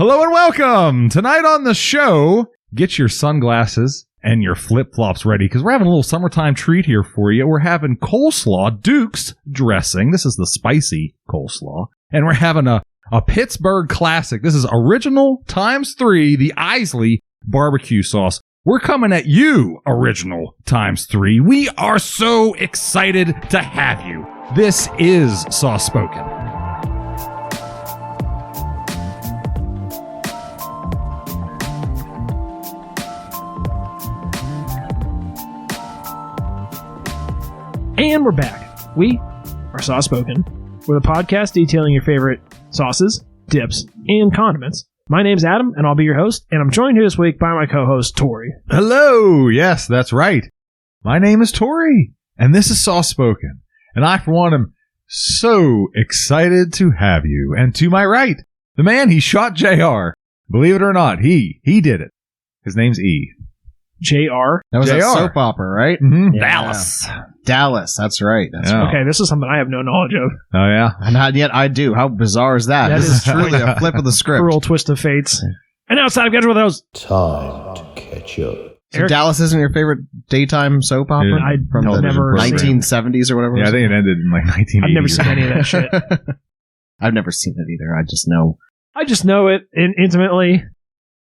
Hello and welcome! Tonight on the show, get your sunglasses and your flip-flops ready because we're having a little summertime treat here for you. We're having coleslaw, Duke's dressing. This is the spicy coleslaw. And we're having a Pittsburgh classic. This is original ×3, the Islay barbecue sauce. We're coming at you, original ×3. We are so excited to have you. This is Sauce Spoken. And we're back. We are Sauce Spoken. We're the podcast detailing your favorite sauces, dips, and condiments. My name's Adam, and I'll be your host, and I'm joined here this week by my co-host, Tori. Hello! Yes, that's right. My name is Tori, and this is Sauce Spoken. And I, for one, am so excited to have you. And to my right, the man, he shot JR. Believe it or not, he did it. His name's E. JR? That was JR. a soap opera, right? Mm-hmm. Yeah. Dallas, that's right. Yeah. Okay, this is something I have no knowledge of. Oh, yeah? And yet I do. How bizarre is that? That This is is truly a flip of the script. Cruel twist of fates. And now it's time to catch up with those. Time to catch up. So Eric? Dallas isn't your favorite daytime soap opera? Yeah. I've From the never seen 1970s or whatever? Yeah, I think it ended in like 1980. I've never seen any of that shit. I've never seen it either. I just know. I just know it intimately.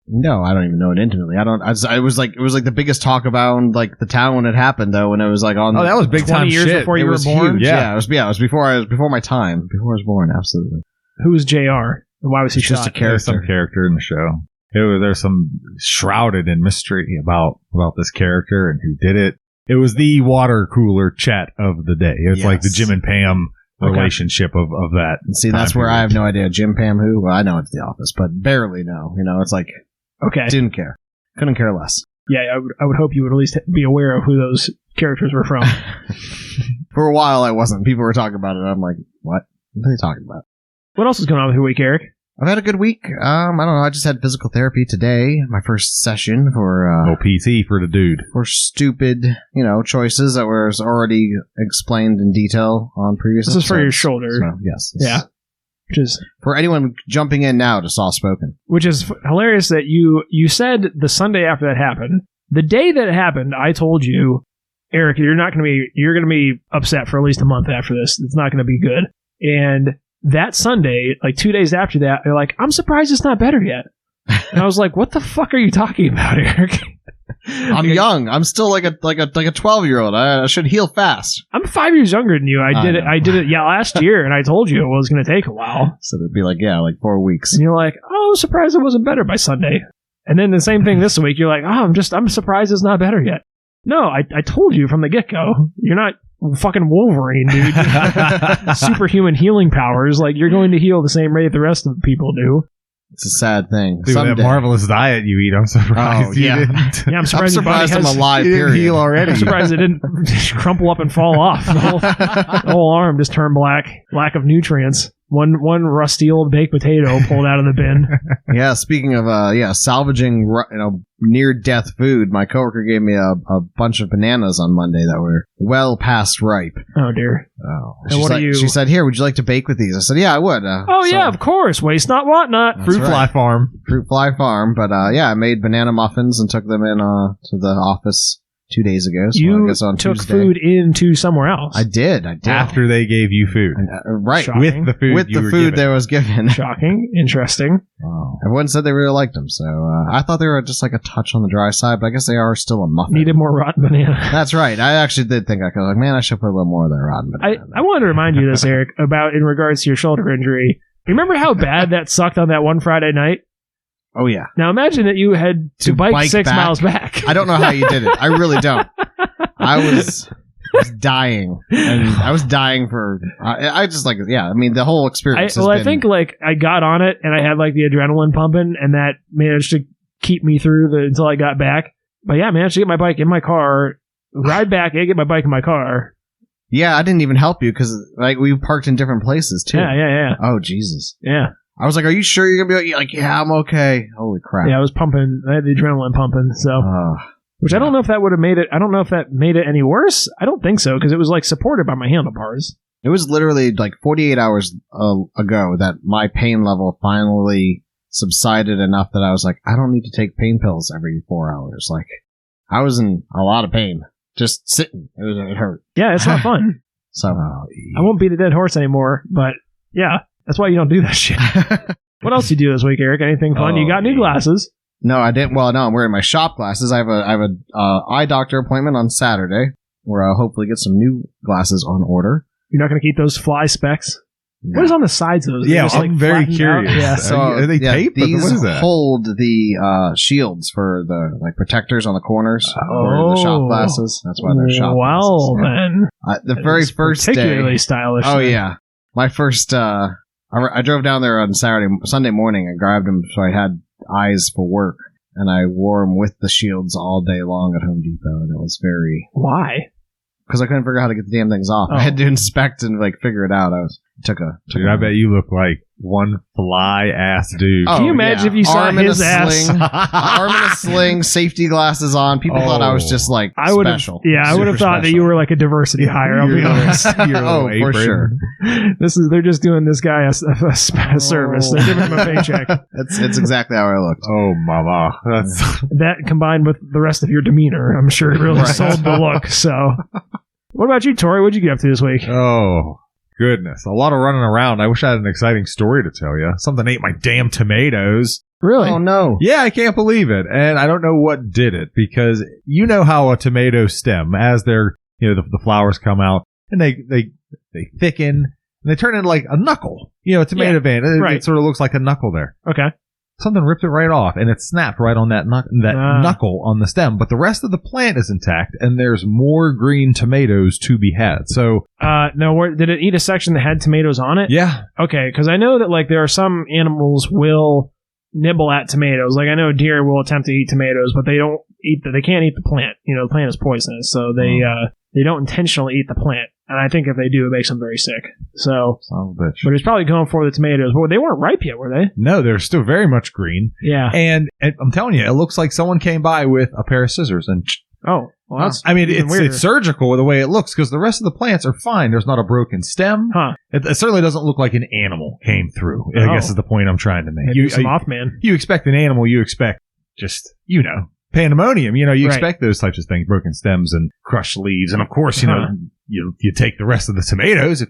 No, I don't even know it intimately. It was like the biggest talk about like the town when it happened though, when it was like on. Oh, that was big 20 time years shit. before it you were was born? huge. Yeah. It was before my time. Before I was born, absolutely. Who was JR? And why was he It's just shot? a Some character in the show. There's some shrouded in mystery about this character and who did it. It was the water cooler chat of the day. It's like the Yes. Jim and Pam relationship of that. And see, that's time where I have period. no idea. Jim, Pam, who? Well, I know it's The Office, but barely know. You know, it's like Okay. didn't care, couldn't care less. Yeah, I would hope you would at least be aware of who those characters were from. For a while, I wasn't. People were talking about it. I'm like, what? What are they talking about? What else is going on with your week, Eric? I've had a good week. I don't know. I just had physical therapy today. My first session for PT for the dude. for stupid, choices that were already explained in detail on previous. This is for your episodes. shoulder. So, yes. this Yeah. is for anyone jumping in now to Sauce Spoken. Which is hilarious that you said the Sunday after that happened. The day that it happened, I told you, Eric, you're going to be upset for at least a month after this. It's not going to be good. And that Sunday, like 2 days after that, they're like, I'm surprised it's not better yet. And I was like, what the fuck are you talking about, Eric? I'm young. I'm still like a 12-year-old. I should heal fast. I'm 5 years younger than you. I did it last year, and I told you it was going to take a while. So it'd be like 4 weeks. And you're like, oh, I'm surprised it wasn't better by Sunday. And then the same thing this week. You're like, oh, I'm surprised it's not better yet. No, I told you from the get-go. You're not fucking Wolverine, dude. Superhuman healing powers. Like, you're going to heal the same rate the rest of the people do. It's a sad thing. Dude, that marvelous diet you eat, I'm surprised you didn't. Yeah, I'm surprised, I'm alive, You didn't period. heal already. I'm surprised it didn't crumple up and fall off. The whole arm just turned black. Lack of nutrients. One rusty old baked potato pulled out of the bin. Yeah, speaking of salvaging near death food, my coworker gave me a bunch of bananas on Monday that were well past ripe. Oh dear. Oh, And what are you? She said, "Here, would you like to bake with these?" I said, "Yeah, I would." Yeah, of course. Waste not, want not. That's Fruit right. Fly Farm. Fruit Fly Farm, but I made banana muffins and took them in to the office 2 days ago. So I You guess on took Tuesday. food into somewhere else. I did. After they gave you food. Right. Shocking. With the food With you the were food given. that was given. Shocking. Interesting. Wow. Everyone said they really liked them, so I thought they were just like a touch on the dry side, but I guess they are still a muffin. Needed more rotten banana. That's right. I actually did think I could. Like, man, I should put a little more of that rotten banana. I wanted to remind you this, Eric, about in regards to your shoulder injury. Remember how bad that sucked on that one Friday night? Oh yeah. Now imagine that you had to bike 6 back. miles back. I don't know how you did it. I really don't. I was dying, and I was dying for. I just like, yeah. I mean, the whole experience. I think like I got on it and I had like the adrenaline pumping, and that managed to keep me through until I got back. But yeah, I managed to get my bike in my car, ride back, and get my bike in my car. Yeah, I didn't even help you because like we parked in different places too. Yeah. Oh Jesus. Yeah. I was like, "Are you sure you're gonna be like?" Yeah, I'm okay. Holy crap. Yeah, I was pumping. I had the adrenaline pumping. So. Which I don't know if that would have made it. I don't know if that made it any worse. I don't think so because it was like supported by my handlebars. It was literally like 48 hours ago that my pain level finally subsided enough that I was like, I don't need to take pain pills every 4 hours. Like, I was in a lot of pain. Just sitting. It hurt. Yeah, it's not fun. So I won't beat a dead horse anymore, but yeah, that's why you don't do that shit. What else you do this week, Eric? Anything fun? You got new glasses. No, I didn't. Well, no, I'm wearing my shop glasses. I have a eye doctor appointment on Saturday where I'll hopefully get some new glasses on order. You're not going to keep those fly specs? No. What is on the sides of those? Yeah, Just, I'm very flattened curious. out? Yeah. So Are they taped? These What is that? hold the shields for the protectors on the corners for the shop glasses. That's why they're shop well, glasses. then. The very first particularly day. stylish. Oh then. yeah, my first. I drove down there on Sunday morning and grabbed them so I had eyes for work, and I wore them with the shields all day long at Home Depot, and it was very. Why? Because I couldn't figure out how to get the damn things off. Oh. I had to inspect and figure it out. Dude, I bet you look like one fly ass dude. Oh, Can you imagine if you saw Arm in his a ass? sling, arm in a sling, safety glasses on. People thought I was just like I would have, special. yeah, I would have Super thought that you special. were like a diversity hire. I'll be honest. Oh, for sure. They're just doing this guy a service. They're giving him a paycheck. It's exactly how I looked. Oh, mama. That's That combined with the rest of your demeanor, I'm sure it really Right. sold the look. So, what about you, Tori? What'd you get up to this week? oh. Goodness, a lot of running around. I wish I had an exciting story to tell you. Something ate my damn tomatoes. Really? Oh no! Yeah, I can't believe it. And I don't know what did it, because you know how a tomato stem, as they're, the flowers come out and they thicken and they turn into like a knuckle. A tomato vein. right. It sort of looks like a knuckle there. Okay. Something ripped it right off, and it snapped right on that knuckle on the stem. But the rest of the plant is intact, and there's more green tomatoes to be had. So, no, did it eat a section that had tomatoes on it? yeah. Okay, because I know that there are some animals will nibble at tomatoes. Like I know deer will attempt to eat tomatoes, but they don't eat they can't eat the plant. The plant is poisonous, so they don't intentionally eat the plant. And I think if they do, it makes them very sick. So, Son of a bitch. but he's probably going for the tomatoes. But they weren't ripe yet, were they? No, they're still very much green. Yeah. And I'm telling you, it looks like someone came by with a pair of scissors and. Oh, well, that's. I mean, even weirder. it's surgical the way it looks, because the rest of the plants are fine. There's not a broken stem. Huh. It certainly doesn't look like an animal came through. I guess is the point I'm trying to make. Maybe some Mothman. You expect an animal. You expect just pandemonium. You Right. expect those types of things: broken stems and crushed leaves. And of course, you take the rest of the tomatoes. If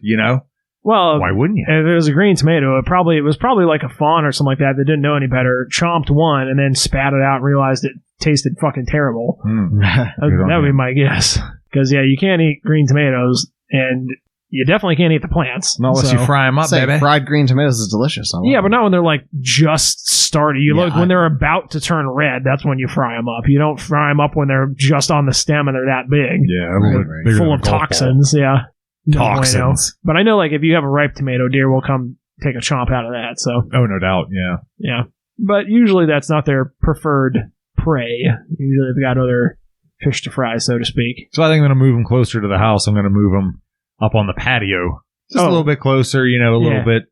Well, why wouldn't you? if it was a green tomato, it was probably like a fawn or something like that didn't know any better, chomped one, and then spat it out and realized it tasted fucking terrible. That would be my guess. Because, you can't eat green tomatoes, and you definitely can't eat the plants. Not unless you fry them up, baby. Fried green tomatoes is delicious. Yeah, but not when they're just started. Yeah, when they're about to turn red, that's when you fry them up. You don't fry them up when they're just on the stem and they're that big. Yeah, Right. bigger Full than of a golf ball. toxins, yeah. No Toxins. bueno. But I know, if you have a ripe tomato, deer will come take a chomp out of that. So, Oh, no doubt. Yeah. yeah. But usually that's not their preferred prey. Usually they've got other fish to fry, so to speak. So I think I'm going to move them closer to the house. I'm going to move them up on the patio. Just a little bit closer, a little bit,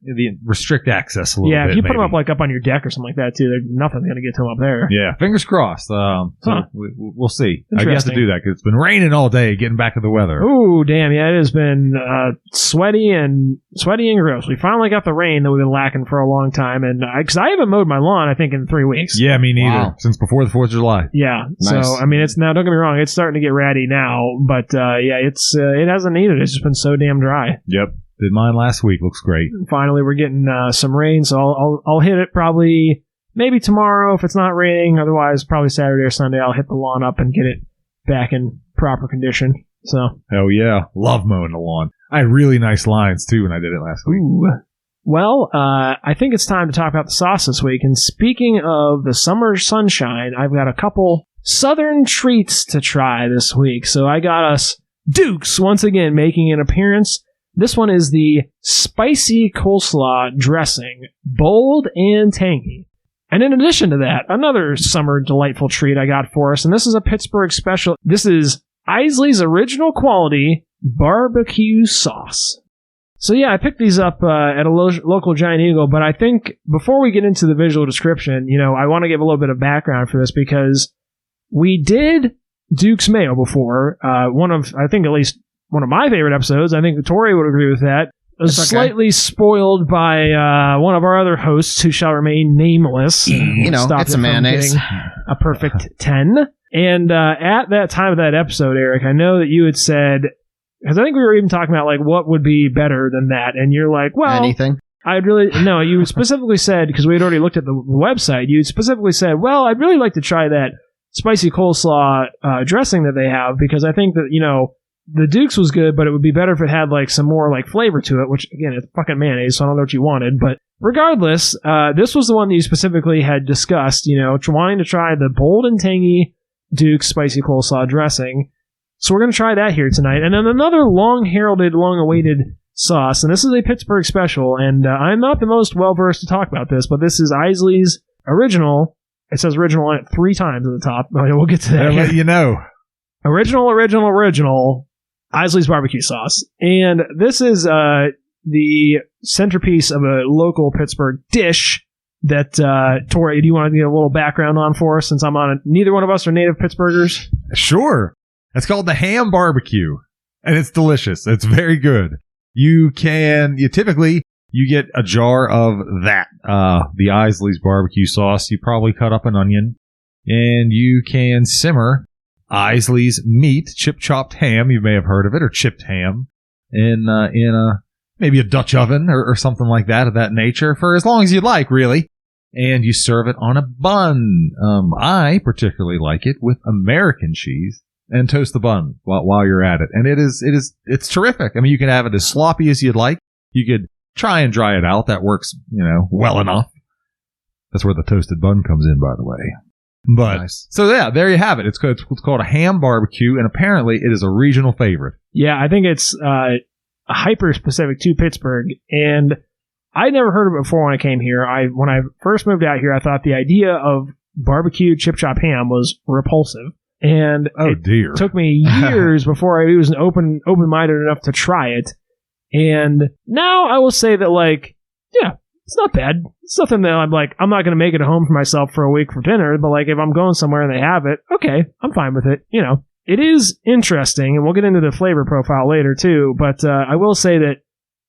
restrict access a little bit. Yeah, if you put them maybe. up on your deck or something like that, too, nothing's going to get to them up there. Yeah, fingers crossed. So we'll see. I have to Interesting. do that because it's been raining all day, getting back to the weather. Ooh, damn, yeah, it has been sweaty and gross. We finally got the rain that we've been lacking for a long time, and because I haven't mowed my lawn, I think, in 3 weeks. Yeah, me neither. Wow. Since before the 4th of July. Yeah, Nice. so, I mean, it's now, don't get me wrong, it's starting to get ratty now, but it hasn't needed it. It's just been so damn dry. Yep. Did mine last week. Looks great. Finally, we're getting some rain, so I'll hit it probably maybe tomorrow if it's not raining. Otherwise, probably Saturday or Sunday, I'll hit the lawn up and get it back in proper condition. So, Hell yeah. Love mowing the lawn. I had really nice lines, too, when I did it last week. ooh. Well, I think it's time to talk about the sauce this week. And speaking of the summer sunshine, I've got a couple southern treats to try this week. So I got us Dukes once again making an appearance. This one is the spicy coleslaw dressing, bold and tangy. And in addition to that, another summer delightful treat I got for us, and this is a Pittsburgh special. This is Islay's original quality barbecue sauce. So yeah, I picked these up at a local Giant Eagle, but I think before we get into the visual description, I want to give a little bit of background for this because we did Duke's Mayo before. I think at least one of my favorite episodes. I think Tori would agree with that. was slightly spoiled by one of our other hosts who shall remain nameless. You know, it's a mayonnaise. A perfect 10. And at that time of that episode, Eric, I know that you had said, because I think we were even talking about like what would be better than that, and you're like, well, anything. No, you specifically said, because we had already looked at the website, you specifically said, well, I'd really like to try that spicy coleslaw dressing that they have, because I think that, you know, the Duke's was good, but it would be better if it had like some more like flavor to it, which again, it's fucking mayonnaise, so I don't know what you wanted. But regardless, this was the one that you specifically had discussed, you know, wanting to try the bold and tangy Duke's spicy coleslaw dressing. So we're going to try that here tonight. And then another long-heralded, long-awaited sauce, and this is a Pittsburgh special, and I'm not the most well-versed to talk about this, but this is Islay's original. It says original on it 3 times at the top. We'll get to that. I'll let you know. Original Isley's barbecue sauce. And this is the centerpiece of a local Pittsburgh dish that, Tori, do you want to get a little background on for us, since I'm on it? Neither one of us are native Pittsburghers. Sure. It's called the ham barbecue, and it's delicious. It's very good. You typically get a jar of that, the Isley's barbecue sauce. You probably cut up an onion, and you can simmer Isley's meat, chip-chopped ham, you may have heard of it, or chipped ham, in maybe a Dutch oven or something like that of that nature, for as long as you'd like, really. And you serve it on a bun. I particularly like it with American cheese, and toast the bun while you're at it. And it's terrific. I mean, you can have it as sloppy as you'd like. You could try and dry it out. That works, well enough. That's where the toasted bun comes in, by the way. But nice. So yeah, there you have it. It's called a ham barbecue, and apparently it is a regional favorite. Yeah, I think it's hyper specific to Pittsburgh, and I never heard of it before when I came here. When I first moved out here, I thought the idea of barbecue chip chop ham was repulsive, and it took me years before I was open minded enough to try it. And now I will say that, it's not bad. It's nothing that I'm not going to make it at home for myself for a week for dinner, but if I'm going somewhere and they have it, okay, I'm fine with it. It is interesting, and we'll get into the flavor profile later too, but I will say that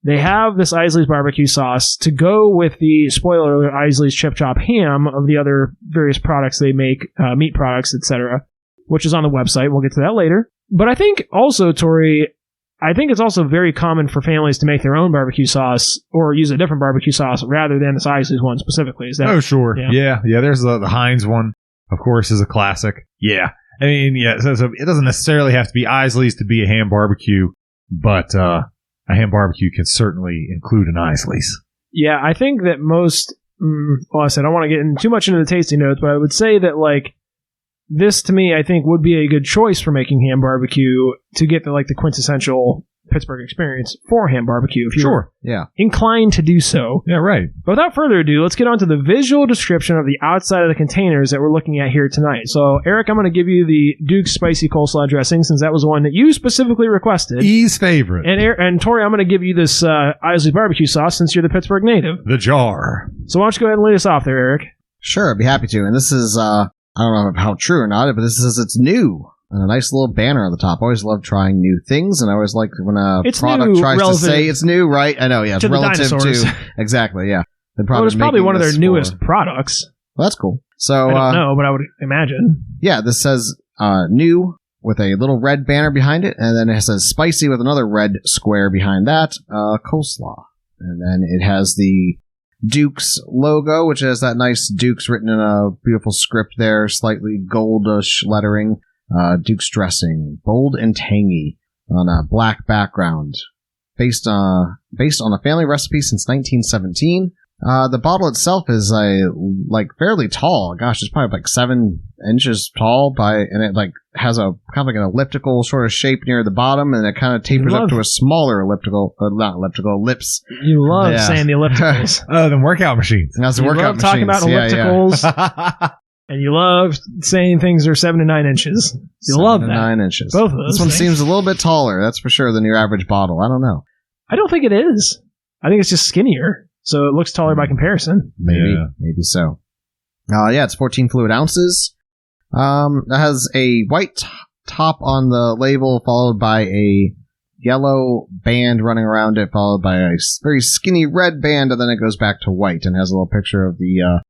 they have this Isley's barbecue sauce to go with the spoiler alert Isley's chip chop ham of the other various products they make, meat products, etc., which is on the website. We'll get to that later. But I think also, Tori, it's also very common for families to make their own barbecue sauce or use a different barbecue sauce rather than this Isley's one specifically. Is that? Oh, sure. Yeah. There's the Heinz one, of course, is a classic. Yeah. I mean, yeah. So it doesn't necessarily have to be Isley's to be a ham barbecue, but a ham barbecue can certainly include an Isley's. Yeah, I think that most. I said I don't want to get too much into the tasting notes, but I would say that this, to me, I think would be a good choice for making ham barbecue to get the quintessential Pittsburgh experience for ham barbecue if you're inclined to do so. Yeah, right. But without further ado, let's get on to the visual description of the outside of the containers that we're looking at here tonight. So, Eric, I'm going to give you the Duke's Spicy Coleslaw dressing, since that was the one that you specifically requested. E's favorite. And Tori, I'm going to give you this Isley's barbecue sauce, since you're the Pittsburgh native. The jar. So why don't you go ahead and lead us off there, Eric? Sure, I'd be happy to. And this is... I don't know how true or not, but this says it's new. And a nice little banner on the top. I always love trying new things, and I always like when a product tries to say it's new, right? I know, yeah. It's relative to... Exactly, yeah. It's probably one of their newest products. Well, that's cool. So, I don't know, but I would imagine. Yeah, this says new with a little red banner behind it, and then it says spicy with another red square behind that, coleslaw. And then it has the Duke's logo, which has that nice Duke's written in a beautiful script there, slightly goldish lettering. Duke's dressing, bold and tangy, on a black background, based on a family recipe since 1917. The bottle itself is fairly tall. Gosh, it's probably 7 inches tall and it has a kind of an elliptical sort of shape near the bottom, and it kind of tapers up to a smaller ellipse. You love saying the ellipticals. Oh, the workout machines. That's the workout machines. Talking about ellipticals. Yeah. And you love saying things are 7 to 9 inches. You love that. 9 inches. Both of those. This one seems a little bit taller, that's for sure, than your average bottle. I don't know. I don't think it is. I think it's just skinnier. So it looks taller by comparison. Maybe so. It's 14 fluid ounces. It has a white top on the label, followed by a yellow band running around it, followed by a very skinny red band, and then it goes back to white and has a little picture of the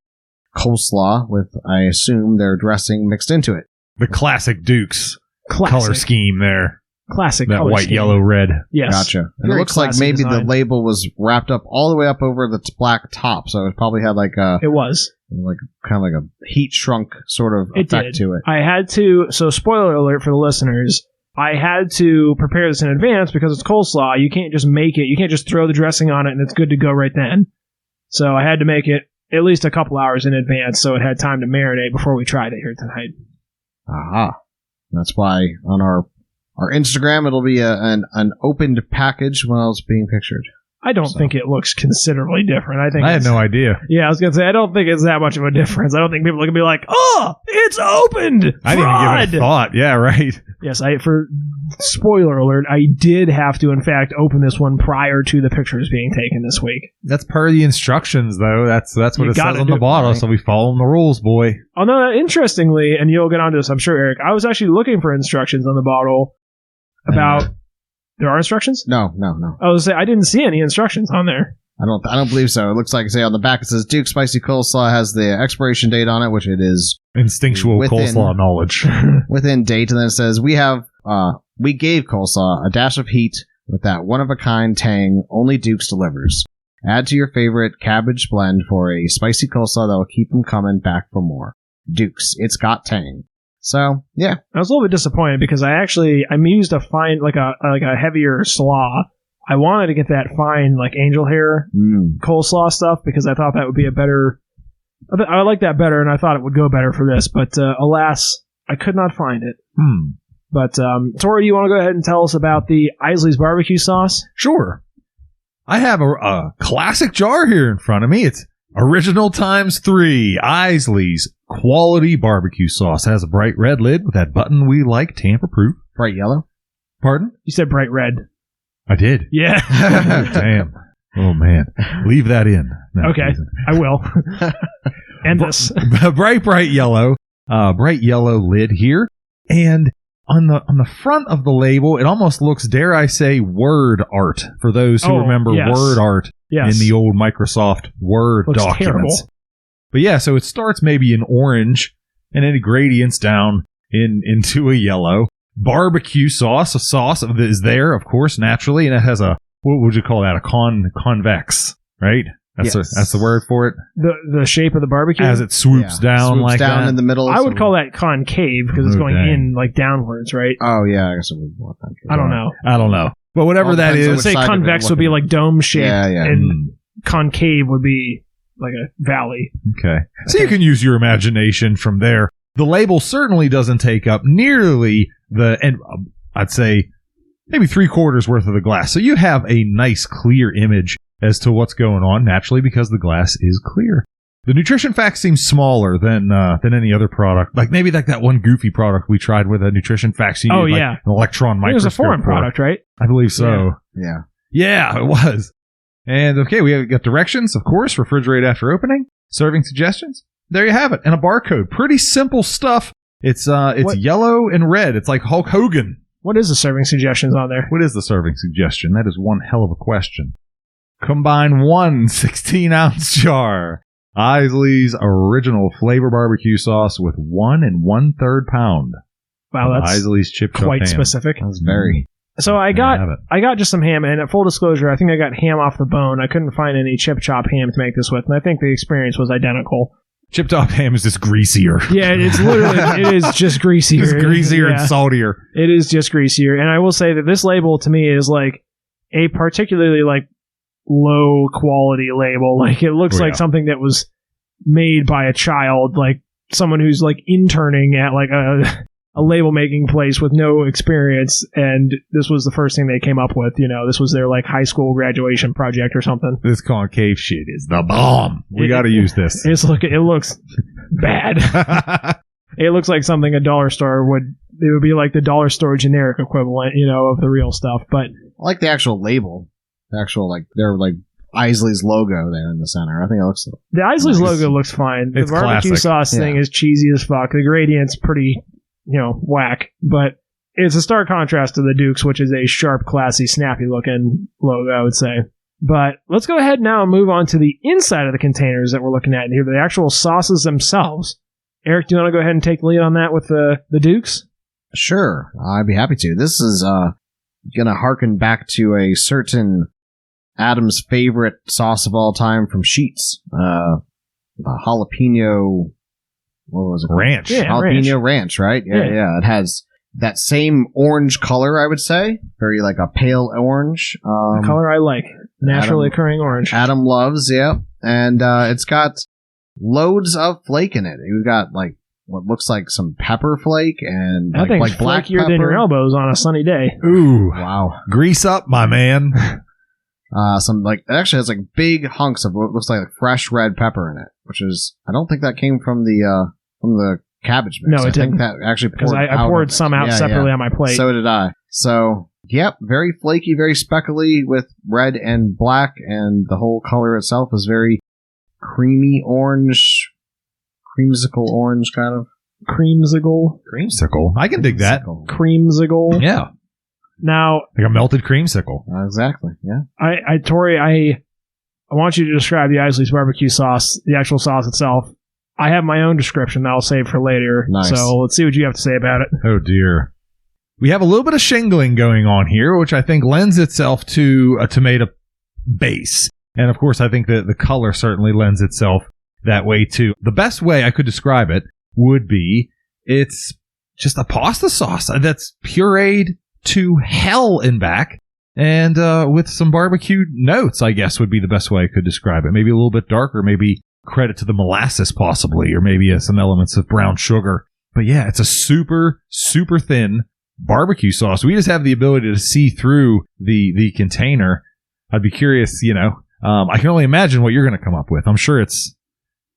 coleslaw with, I assume, their dressing mixed into it. The classic Dukes Classic. color scheme there. Classic That color white, scheme. yellow, red. Yes. Gotcha. And it Very looks like classy maybe design. the label was wrapped up all the way up over the black top, so it probably had like a It was. kind of like a heat shrunk sort of It effect did. to it. I had to, so spoiler alert for the listeners, I had to prepare this in advance because it's coleslaw. You can't just make it. You can't just throw the dressing on it and it's good to go right then. So I had to make it at least a couple hours in advance so it had time to marinate before we tried it here tonight. Aha. That's why on our Instagram it'll be an opened package while it's being pictured. I don't think it looks considerably different. I had no idea. Yeah, I was going to say, I don't think it's that much of a difference. I don't think people are going to be like, oh, it's opened! I didn't even give it a thought. Yeah, right. Yes, for spoiler alert, I did have to, in fact, open this one prior to the pictures being taken this week. That's per the instructions, though. That's what You it gotta says on do the it, bottle, right? so we following the rules, boy. Although, interestingly, and you'll get onto this, I'm sure, Eric, I was actually looking for instructions on the bottle about... There are instructions? No. I was saying, I didn't see any instructions on there. I don't believe so. It looks like, say, on the back it says Duke Spicy Coleslaw, has the expiration date on it, which it is Instinctual Within- coleslaw knowledge. within date, and then it says we gave coleslaw a dash of heat with that one-of-a-kind tang only Duke's delivers. Add to your favorite cabbage blend for a spicy coleslaw that will keep them coming back for more. Duke's, it's got tang. So, yeah. I was a little bit disappointed because I used a fine, like a heavier slaw. I wanted to get that fine, like angel hair coleslaw stuff because I thought that would be a better. I like that better, and I thought it would go better for this. But alas, I could not find it. But Tori, do you want to go ahead and tell us about the Islay's barbecue sauce? Sure. I have a classic jar here in front of me. It's original times 3. Islay's quality barbecue sauce. Has a bright red lid with that button we like, tamper-proof. Bright yellow? Pardon? You said bright red. I did. Yeah. Damn. Oh, man. Leave that in. No, Okay. I will. And this. bright yellow. Bright yellow lid here. And on the front of the label, it almost looks, dare I say, word art. For those who remember yes. word art in the old Microsoft Word Looks documents. terrible. But yeah, so it starts maybe in orange and then it gradients down into a yellow. Barbecue sauce, a sauce is there, of course, naturally, and it has a, what would you call that? A convex, right? That's the word for it. The shape of the barbecue? As it swoops down swoops like down that. in the middle. I would call that concave because it's Oh, going dang. in like downwards, right? Oh, yeah, I guess it would be more concave. I don't know. I don't know. But whatever All that depends on I'd is. which say side you're convex would be looking like dome shaped, Yeah, yeah. and concave would be like a valley. Okay. So you can use your imagination from there. The label certainly doesn't take up nearly and I'd say maybe 3/4 worth of the glass. So you have a nice clear image as to what's going on, naturally, because the glass is clear. The nutrition facts seem smaller than any other product. Like maybe like that one goofy product we tried with a nutrition facts. You need, yeah. like an electron It microscope. was a foreign for. product, right? I believe so. Yeah. Yeah, it was. And okay, we have got directions, of course, refrigerate after opening, serving suggestions. There you have it, and a barcode. Pretty simple stuff. It's What? yellow and red. It's like Hulk Hogan. What is the serving suggestions on there? What is the serving suggestion? That is one hell of a question. Combine 1 16-ounce jar. Islay's original flavor barbecue sauce with 1 1/3 pound. Wow, that's Islay's chip chop quite ham. specific. That's very. So I There you have it. got just some ham, and at full disclosure, I think I got ham off the bone. I couldn't find any chip chop ham to make this with, and I think the experience was identical. Chip top ham is just greasier. Yeah, it's literally it is just greasier. It's greasier Yeah. and saltier. It is just greasier, and I will say that this label to me is like a particularly like low quality label. Like it looks Oh, like yeah. something that was made by a child, like someone who's like interning at like a label making place with no experience, and this was the first thing they came up with. You know, this was their like high school graduation project or something. This concave shit is the bomb. We It- got to use this. It looks bad. It looks like something a dollar store would. It would be like the dollar store generic equivalent, you know, of the real stuff. But I like the actual label. The actual, like, their, like, Isley's logo there in the center. I think it looks. the Isley's Nice. logo looks fine. The It's barbecue classic. sauce thing Yeah. is cheesy as fuck. The gradient's pretty, whack. But it's a stark contrast to the Duke's, which is a sharp, classy, snappy-looking logo, I would say. But let's go ahead now and move on to the inside of the containers that we're looking at here, the actual sauces themselves. Eric, do you want to go ahead and take the lead on that with the Duke's? Sure, I'd be happy to. This is going to harken back to a certain Adam's favorite sauce of all time from Sheetz. The jalapeno, what was it? Ranch. Yeah, Jalapeno ranch, right? Yeah. It has that same orange color, I would say. Very like a pale orange. The color I like. Naturally occurring orange. Adam loves, yeah. And it's got loads of flake in it. We've got like what looks like some pepper flake and I think like black flakier pepper. than your elbows on a sunny day. Ooh. Wow. Grease up, my man. Some like it actually has like big hunks of what looks like fresh red pepper in it, which is I don't think that came from the cabbage mix. No, it didn't. I think that actually Because poured I poured some out separately on my plate. So did I. So yep, very flaky, very speckly with red and black, and the whole color itself is very creamy orange, creamsicle orange kind of. Creamsicle. I can dig that. Creamsicle. Yeah. Now, Like a melted creamsicle. Exactly. Yeah. Tori, I want you to describe the Islay's barbecue sauce, the actual sauce itself. I have my own description that I'll save for later. Nice. So let's see what you have to say about it. Oh, dear. We have a little bit of shingling going on here, which I think lends itself to a tomato base. And, of course, I think that the color certainly lends itself that way, too. The best way I could describe it would be it's just a pasta sauce that's pureed to hell and back, and with some barbecue notes, I guess would be the best way I could describe it. Maybe a little bit darker, maybe credit to the molasses possibly, or maybe some elements of brown sugar. But yeah, it's a super, super thin barbecue sauce. We just have the ability to see through the container. I'd be curious, I can only imagine what you're going to come up with. I'm sure it's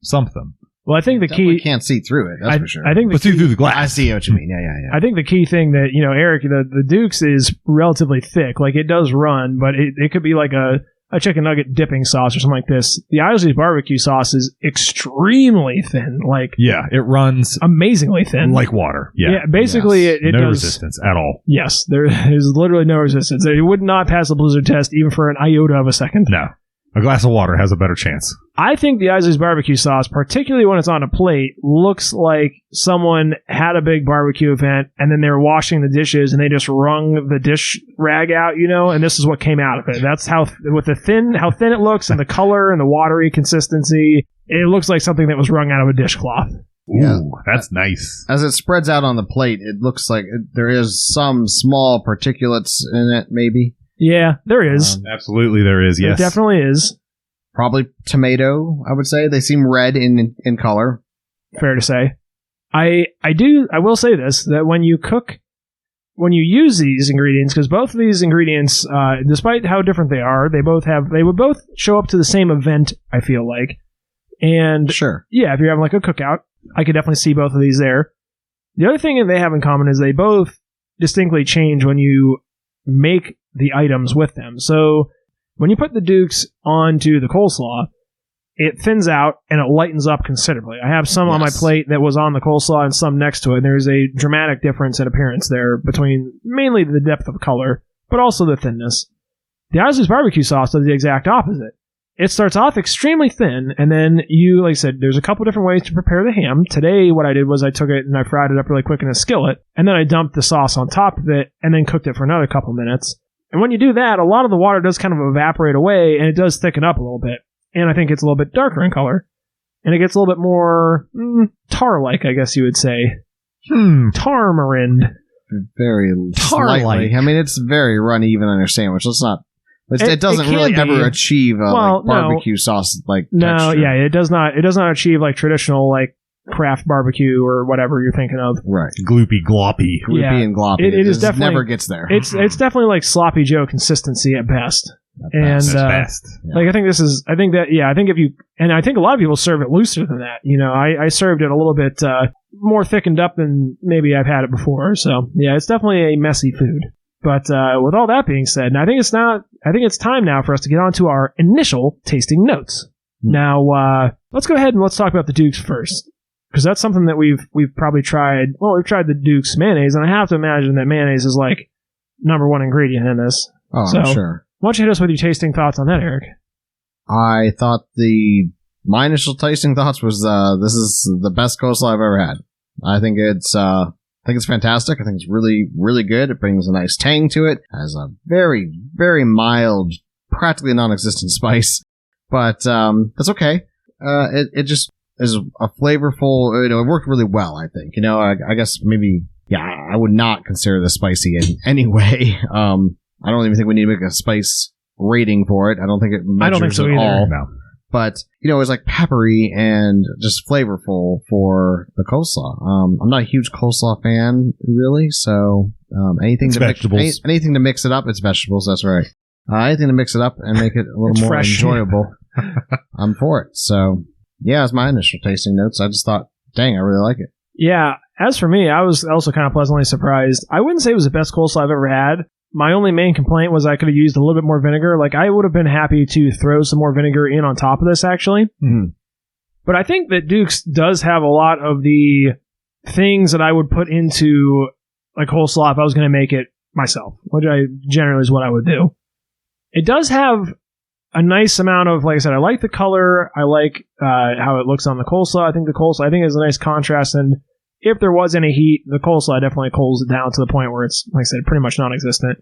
something. Well, I think the Definitely key... can't see through it, that's for sure. I think But see through the glass. I see what you mean. Yeah. I think the key thing that, Eric, the Duke's is relatively thick. Like, it does run, but it could be like a chicken nugget dipping sauce or something like this. The Islay barbecue sauce is extremely thin. Like, Yeah, it runs amazingly thin. like water. Yeah. Basically, Yes. it No does... resistance at all. Yes, there is literally no resistance. It would not pass the blizzard test even for an iota of a second. No. A glass of water has a better chance. I think the Islay's barbecue sauce, particularly when it's on a plate, looks like someone had a big barbecue event and then they were washing the dishes and they just wrung the dish rag out, and this is what came out of it. That's how thin it looks and the color and the watery consistency. It looks like something that was wrung out of a dishcloth. Yeah. Ooh, that's nice. As it spreads out on the plate, it looks like there is some small particulates in it, maybe. Yeah, there is. Absolutely there is, yes. There definitely is. Probably tomato, I would say. They seem red in color. Fair to say. I will say this, that when you use these ingredients, because both of these ingredients, despite how different they are, they would both show up to the same event, I feel like. And Sure. yeah, if you're having like a cookout, I could definitely see both of these there. The other thing that they have in common is they both distinctly change when you make the items with them. So when you put the Dukes onto the coleslaw, it thins out and it lightens up considerably. I have some on my plate that was on the coleslaw and some next to it. And there's a dramatic difference in appearance there between mainly the depth of color, but also the thinness. The Islay's barbecue sauce does the exact opposite. It starts off extremely thin, and then like I said, there's a couple different ways to prepare the ham. Today, what I did was I took it and I fried it up really quick in a skillet, and then I dumped the sauce on top of it, and then cooked it for another couple minutes. And when you do that, a lot of the water does kind of evaporate away, and it does thicken up a little bit. And I think it's a little bit darker in color. And it gets a little bit more tar-like, I guess you would say. Tarmarined. Very Tar-like. slightly. I mean, it's very runny even on your sandwich. It doesn't it really can be. ever achieve a barbecue sauce No, texture. yeah, it does not. It does not achieve like traditional like craft barbecue or whatever you're thinking of. Right. Gloopy gloppy. Gloopy and gloppy. It is just definitely never gets there. It's definitely like sloppy Joe consistency at best. At Best. Like I think I think a lot of people serve it looser than that. I served it a little bit more thickened up than maybe I've had it before. So yeah, it's definitely a messy food. But with all that being said, and I think it's time now for us to get on to our initial tasting notes. Now, let's go ahead and let's talk about the Dukes first. because that's something that we've probably tried. Well, we've tried the Duke's mayonnaise, and I have to imagine that mayonnaise is like number one ingredient in this. Oh, so, I'm sure. Why don't you hit us with your tasting thoughts on that, Eric? I thought my initial tasting thoughts was this is the best coleslaw I've ever had. I think it's fantastic. I think it's really, really good. It brings a nice tang to it. Has a very, very mild, practically non-existent spice, but that's okay. It just is a flavorful. It worked really well. I think. I guess maybe. Yeah, I would not consider this spicy in any way. I don't even think we need to make a spice rating for it. I don't think it measures I don't think so at either. all. No. But, it was like peppery and just flavorful for the coleslaw. I'm not a huge coleslaw fan, really, so anything to mix it up, it's vegetables, that's right. Anything to mix it up and make it a little more fresh. enjoyable, I'm for it. So, yeah, as my initial tasting notes, I just thought, dang, I really like it. Yeah, as for me, I was also kind of pleasantly surprised. I wouldn't say it was the best coleslaw I've ever had. My only main complaint was I could have used a little bit more vinegar. Like, I would have been happy to throw some more vinegar in on top of this, actually. Mm-hmm. But I think that Duke's does have a lot of the things that I would put into like coleslaw if I was going to make it myself, which I generally is what I would do. It does have a nice amount of, like I said, I like the color. I like how it looks on the coleslaw. I think is a nice contrast, and if there was any heat, the coleslaw definitely cools it down to the point where it's, like I said, pretty much non-existent.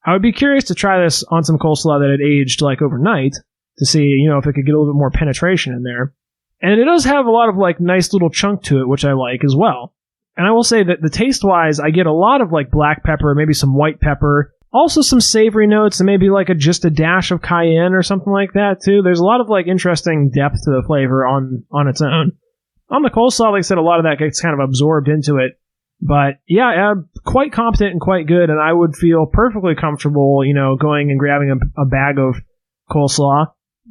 I would be curious to try this on some coleslaw that had aged like overnight to see, if it could get a little bit more penetration in there. And it does have a lot of like nice little chunk to it, which I like as well. And I will say that the taste-wise, I get a lot of like black pepper, maybe some white pepper, also some savory notes, and maybe like just a dash of cayenne or something like that too. There's a lot of like interesting depth to the flavor on its own. On the coleslaw, like I said, a lot of that gets kind of absorbed into it. But yeah, quite competent and quite good, and I would feel perfectly comfortable, going and grabbing a bag of coleslaw,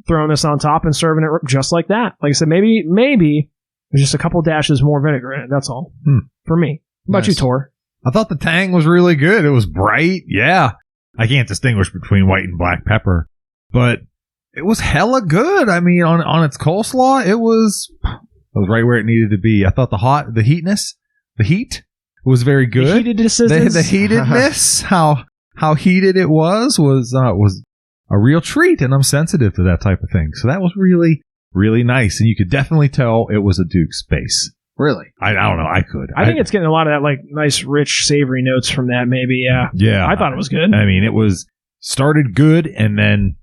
throwing this on top and serving it just like that. Like I said, maybe there's just a couple dashes more vinegar in it. That's all. For me. How about you, Tor? I thought the tang was really good. It was bright. Yeah. I can't distinguish between white and black pepper, but it was hella good. I mean, on its coleslaw, it was right where it needed to be. I thought the heat was very good. The heatedness, how heated it was a real treat, and I'm sensitive to that type of thing. So that was really, really nice, and you could definitely tell it was a Duke's base. Really? I don't know. I could. I think it's getting a lot of that like nice, rich, savory notes from that. Maybe. Yeah. Yeah. I thought it was good. I mean, it was started good, and then,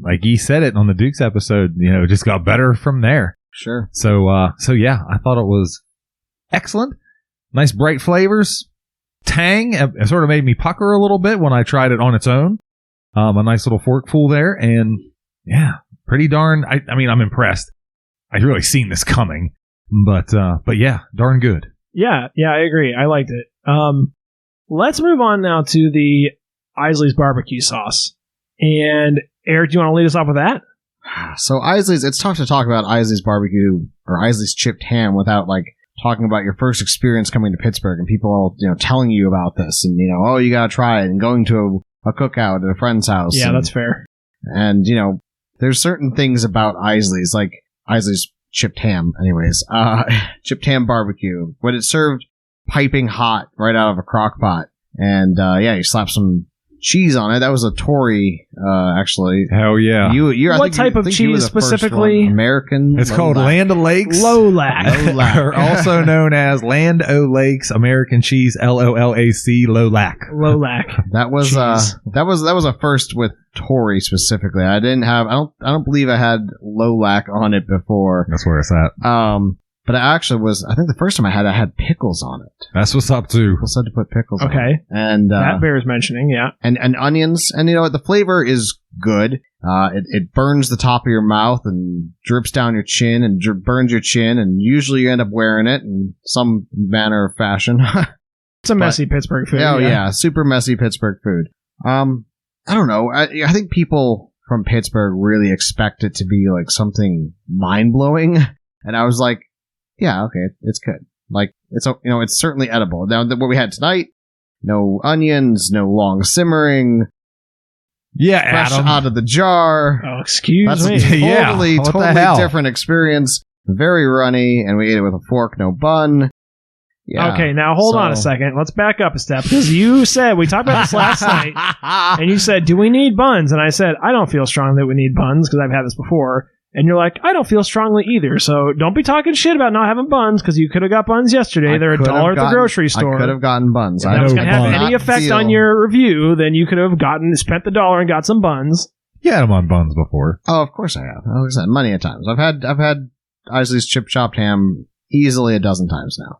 like he said it on the Duke's episode, it just got better from there. Sure. So yeah, I thought it was excellent. Nice bright flavors. Tang. It sort of made me pucker a little bit when I tried it on its own. A nice little forkful there, and yeah, pretty darn. I mean, I'm impressed. I'd really seen this coming, but yeah, darn good. Yeah, I agree. I liked it. Let's move on now to the Islay's barbecue sauce. And Eric, do you want to lead us off with that? So Isley's, it's tough to talk about Isley's barbecue or Isley's chipped ham without like talking about your first experience coming to Pittsburgh and people all, telling you about this and, oh, you got to try it, and going to a cookout at a friend's house. Yeah, that's fair. And, there's certain things about Isley's, like Isley's chipped ham, anyways. Chipped ham barbecue. When it's served piping hot right out of a crock pot. And, you slap some cheese on it. That was a Tory, actually. Hell yeah. What type of cheese specifically? American. It's called Land O'Lakes. Lolac. Or also known as Land O'Lakes American Cheese, LOLAC, Lolac. Lolac. That was a first with Tory specifically. I don't believe I had Lolac on it before. That's where it's at. But I think the first time I had pickles on it. That's what's up too. People said to put pickles on it. Okay. And that bears mentioning, yeah. And onions. And the flavor is good. It burns the top of your mouth and drips down your chin and burns your chin, and usually you end up wearing it in some manner of fashion. It's a messy Pittsburgh food. Oh yeah, super messy Pittsburgh food. I don't know. I think people from Pittsburgh really expect it to be like something mind-blowing. And I was like, yeah, okay, it's good. Like, it's certainly edible. Now, what we had tonight, no onions, no long simmering. Yeah, fresh Adam. out of the jar. Oh, excuse me. Totally different experience. very runny, and we ate it with a fork, no bun. Yeah. Okay, now hold on a second. Let's back up a step. Because you said, we talked about this last night, and you said, do we need buns? And I said, I don't feel strongly that we need buns, because I've had this before. And you're like, I don't feel strongly either. So don't be talking shit about not having buns, because you could have got buns yesterday. They're $1 at the grocery store. I could have gotten buns. If that was going to have any effect on your review, then you could have spent the $1 and got some buns. You had them on buns before. Oh, of course I have. Like I said, many a times. I've had Islay's chip chopped ham easily a dozen times now.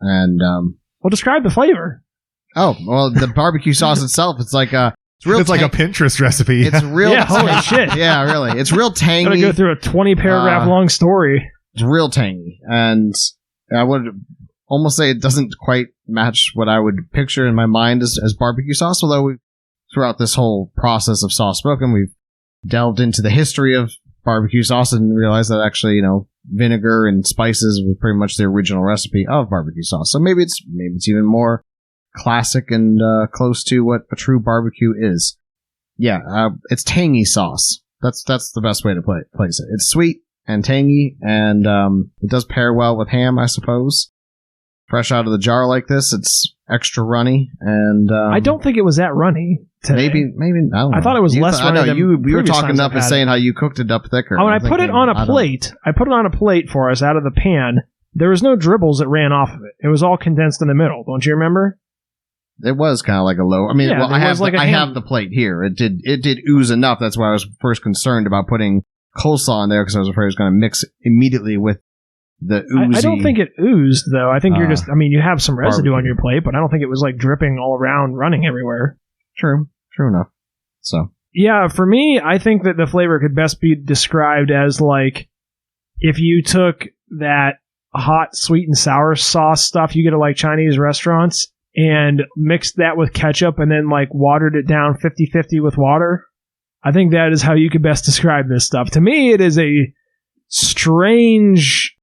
And well, describe the flavor. Oh, well, the barbecue sauce itself, it's like a It's like a Pinterest recipe. It's real. Yeah, holy shit. Yeah, really. It's real tangy. Gotta go through a 20-paragraph long story. It's real tangy, and I would almost say it doesn't quite match what I would picture in my mind as barbecue sauce. Although throughout this whole process of Sauce Spoken, we've delved into the history of barbecue sauce and realized that actually, vinegar and spices was pretty much the original recipe of barbecue sauce. So maybe it's even more classic and close to what a true barbecue is. Yeah, it's tangy sauce. That's the best way to place it. It's sweet and tangy, and it does pair well with ham, I suppose. Fresh out of the jar like this, it's extra runny, and I don't think it was that runny today. Maybe I don't know. I thought it was less runny. I know you were talking up and it. saying how you cooked it up thicker. Oh, and I put it on a plate. I put it on a plate for us out of the pan. There was no dribbles that ran off of it. It was all condensed in the middle. Don't you remember? It was kind of like a low. I mean, Yeah, well, I have like I have the plate here. It did ooze enough. That's why I was first concerned about putting coleslaw in there, because I was afraid it was going to mix immediately with the oozy. I don't think it oozed though. I think you're just. I mean, you have some residue on your plate, but I don't think it was like dripping all around, running everywhere. True enough. So yeah, for me, I think that the flavor could best be described as like if you took that hot sweet and sour sauce stuff you get at like Chinese restaurants and mixed that with ketchup and then like watered it down 50-50 with water. I think that is how you could best describe this stuff. To me, it is a strange.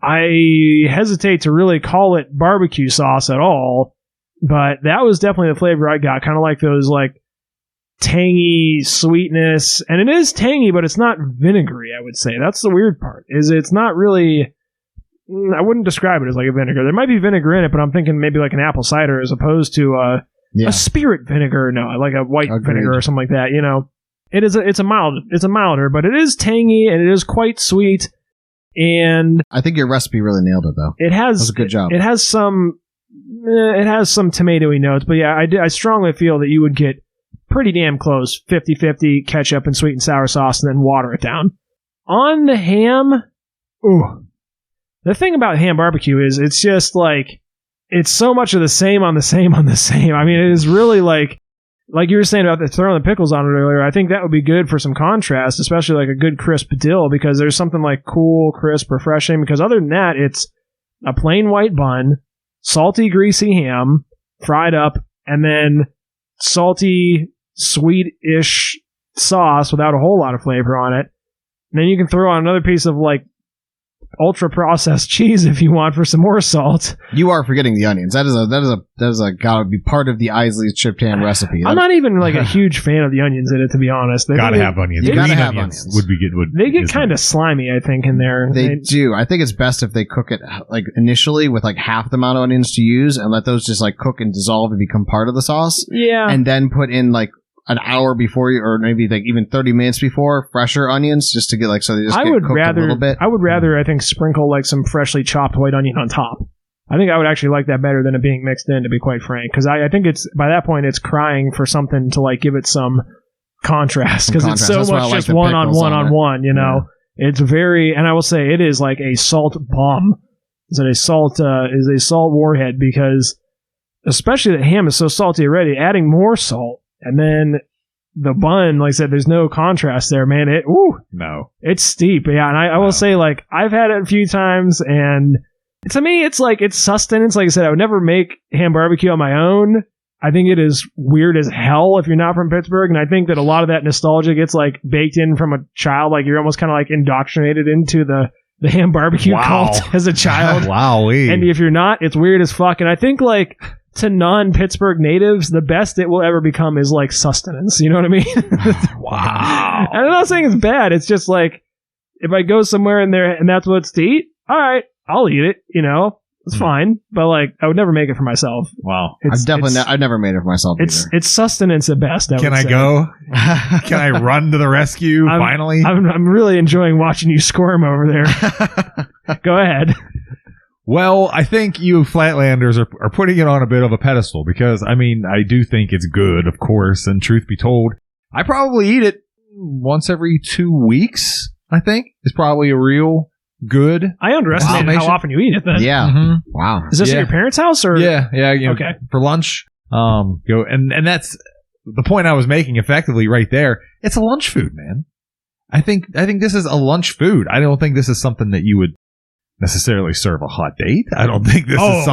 I hesitate to really call it barbecue sauce at all, but that was definitely the flavor I got. Kind of like those like tangy sweetness, and it is tangy, but it's not vinegary. I would say that's the weird part. Is it's not really. I wouldn't describe it as like a vinegar. There might be vinegar in it, but I'm thinking maybe like an apple cider as opposed to a spirit vinegar. No, like a white vinegar or something like that. It's a milder, but it is tangy and it is quite sweet. And I think your recipe really nailed it, though. It has. That was a good job. It has some tomatoey notes, but yeah, I strongly feel that you would get pretty damn close, 50-50 ketchup and sweet and sour sauce, and then water it down. On the ham, ooh. The thing about ham barbecue is it's just like, it's so much of the same on the same on the same. I mean, it is really like you were saying about throwing the pickles on it earlier. I think that would be good for some contrast, especially like a good crisp dill, because there's something like cool, crisp, refreshing. Because other than that, it's a plain white bun, salty, greasy ham, fried up, and then salty, sweet-ish sauce without a whole lot of flavor on it. And then you can throw on another piece of like ultra processed cheese if you want for some more salt. You are forgetting the onions. That is a gotta be part of the Islay chipped ham recipe. I'm not even like a huge fan of the onions in it, to be honest. Gotta have onions. You gotta Green have onions. onions. Would be good. They get kind of slimy, I think, in there. They do. I think it's best if they cook it like initially with like half the amount of onions to use, and let those just like cook and dissolve and become part of the sauce. Yeah. And then put in like an hour before or maybe like even 30 minutes before fresher onions, just to get like, so they just get cooked a little bit. I would rather, I think, sprinkle like some freshly chopped white onion on top. I think I would actually like that better than it being mixed in, to be quite frank, because I think it's, by that point, it's crying for something to like give it some contrast, because it's so much just one on one, Yeah. It's very, and I will say it is like a salt bomb. Is a salt warhead, because especially the ham is so salty already, adding more salt. And then the bun, like I said, there's no contrast there, man. It's steep. Yeah, and I will say, like, I've had it a few times, and to me, it's like, it's sustenance. Like I said, I would never make ham barbecue on my own. I think it is weird as hell if you're not from Pittsburgh, and I think that a lot of that nostalgia gets, like, baked in from a child. Like, you're almost kind of, like, indoctrinated into the ham barbecue cult as a child. Wowee. And if you're not, it's weird as fuck. And I think, like, to non-Pittsburgh natives, the best it will ever become is like sustenance. You know what I mean? Wow. And I'm not saying it's bad. It's just like, if I go somewhere in there and that's what's to eat, all right, I'll eat it. It's fine. But like, I would never make it for myself. Wow. I've never made it for myself either. It's sustenance at best. Can I go? Can I run to the rescue finally? I'm really enjoying watching you squirm over there. Go ahead. Well, I think you Flatlanders are putting it on a bit of a pedestal because, I mean, I do think it's good, of course, and truth be told, I probably eat it once every 2 weeks, I think, is probably a real good. I underestimated how often you eat it then. Yeah. Mm-hmm. Wow. Is this at your parents' house or? Yeah. Okay. For lunch, go and that's the point I was making effectively right there. It's a lunch food, man. I think this is a lunch food. I don't think this is something that you would necessarily serve a hot date. I don't think this is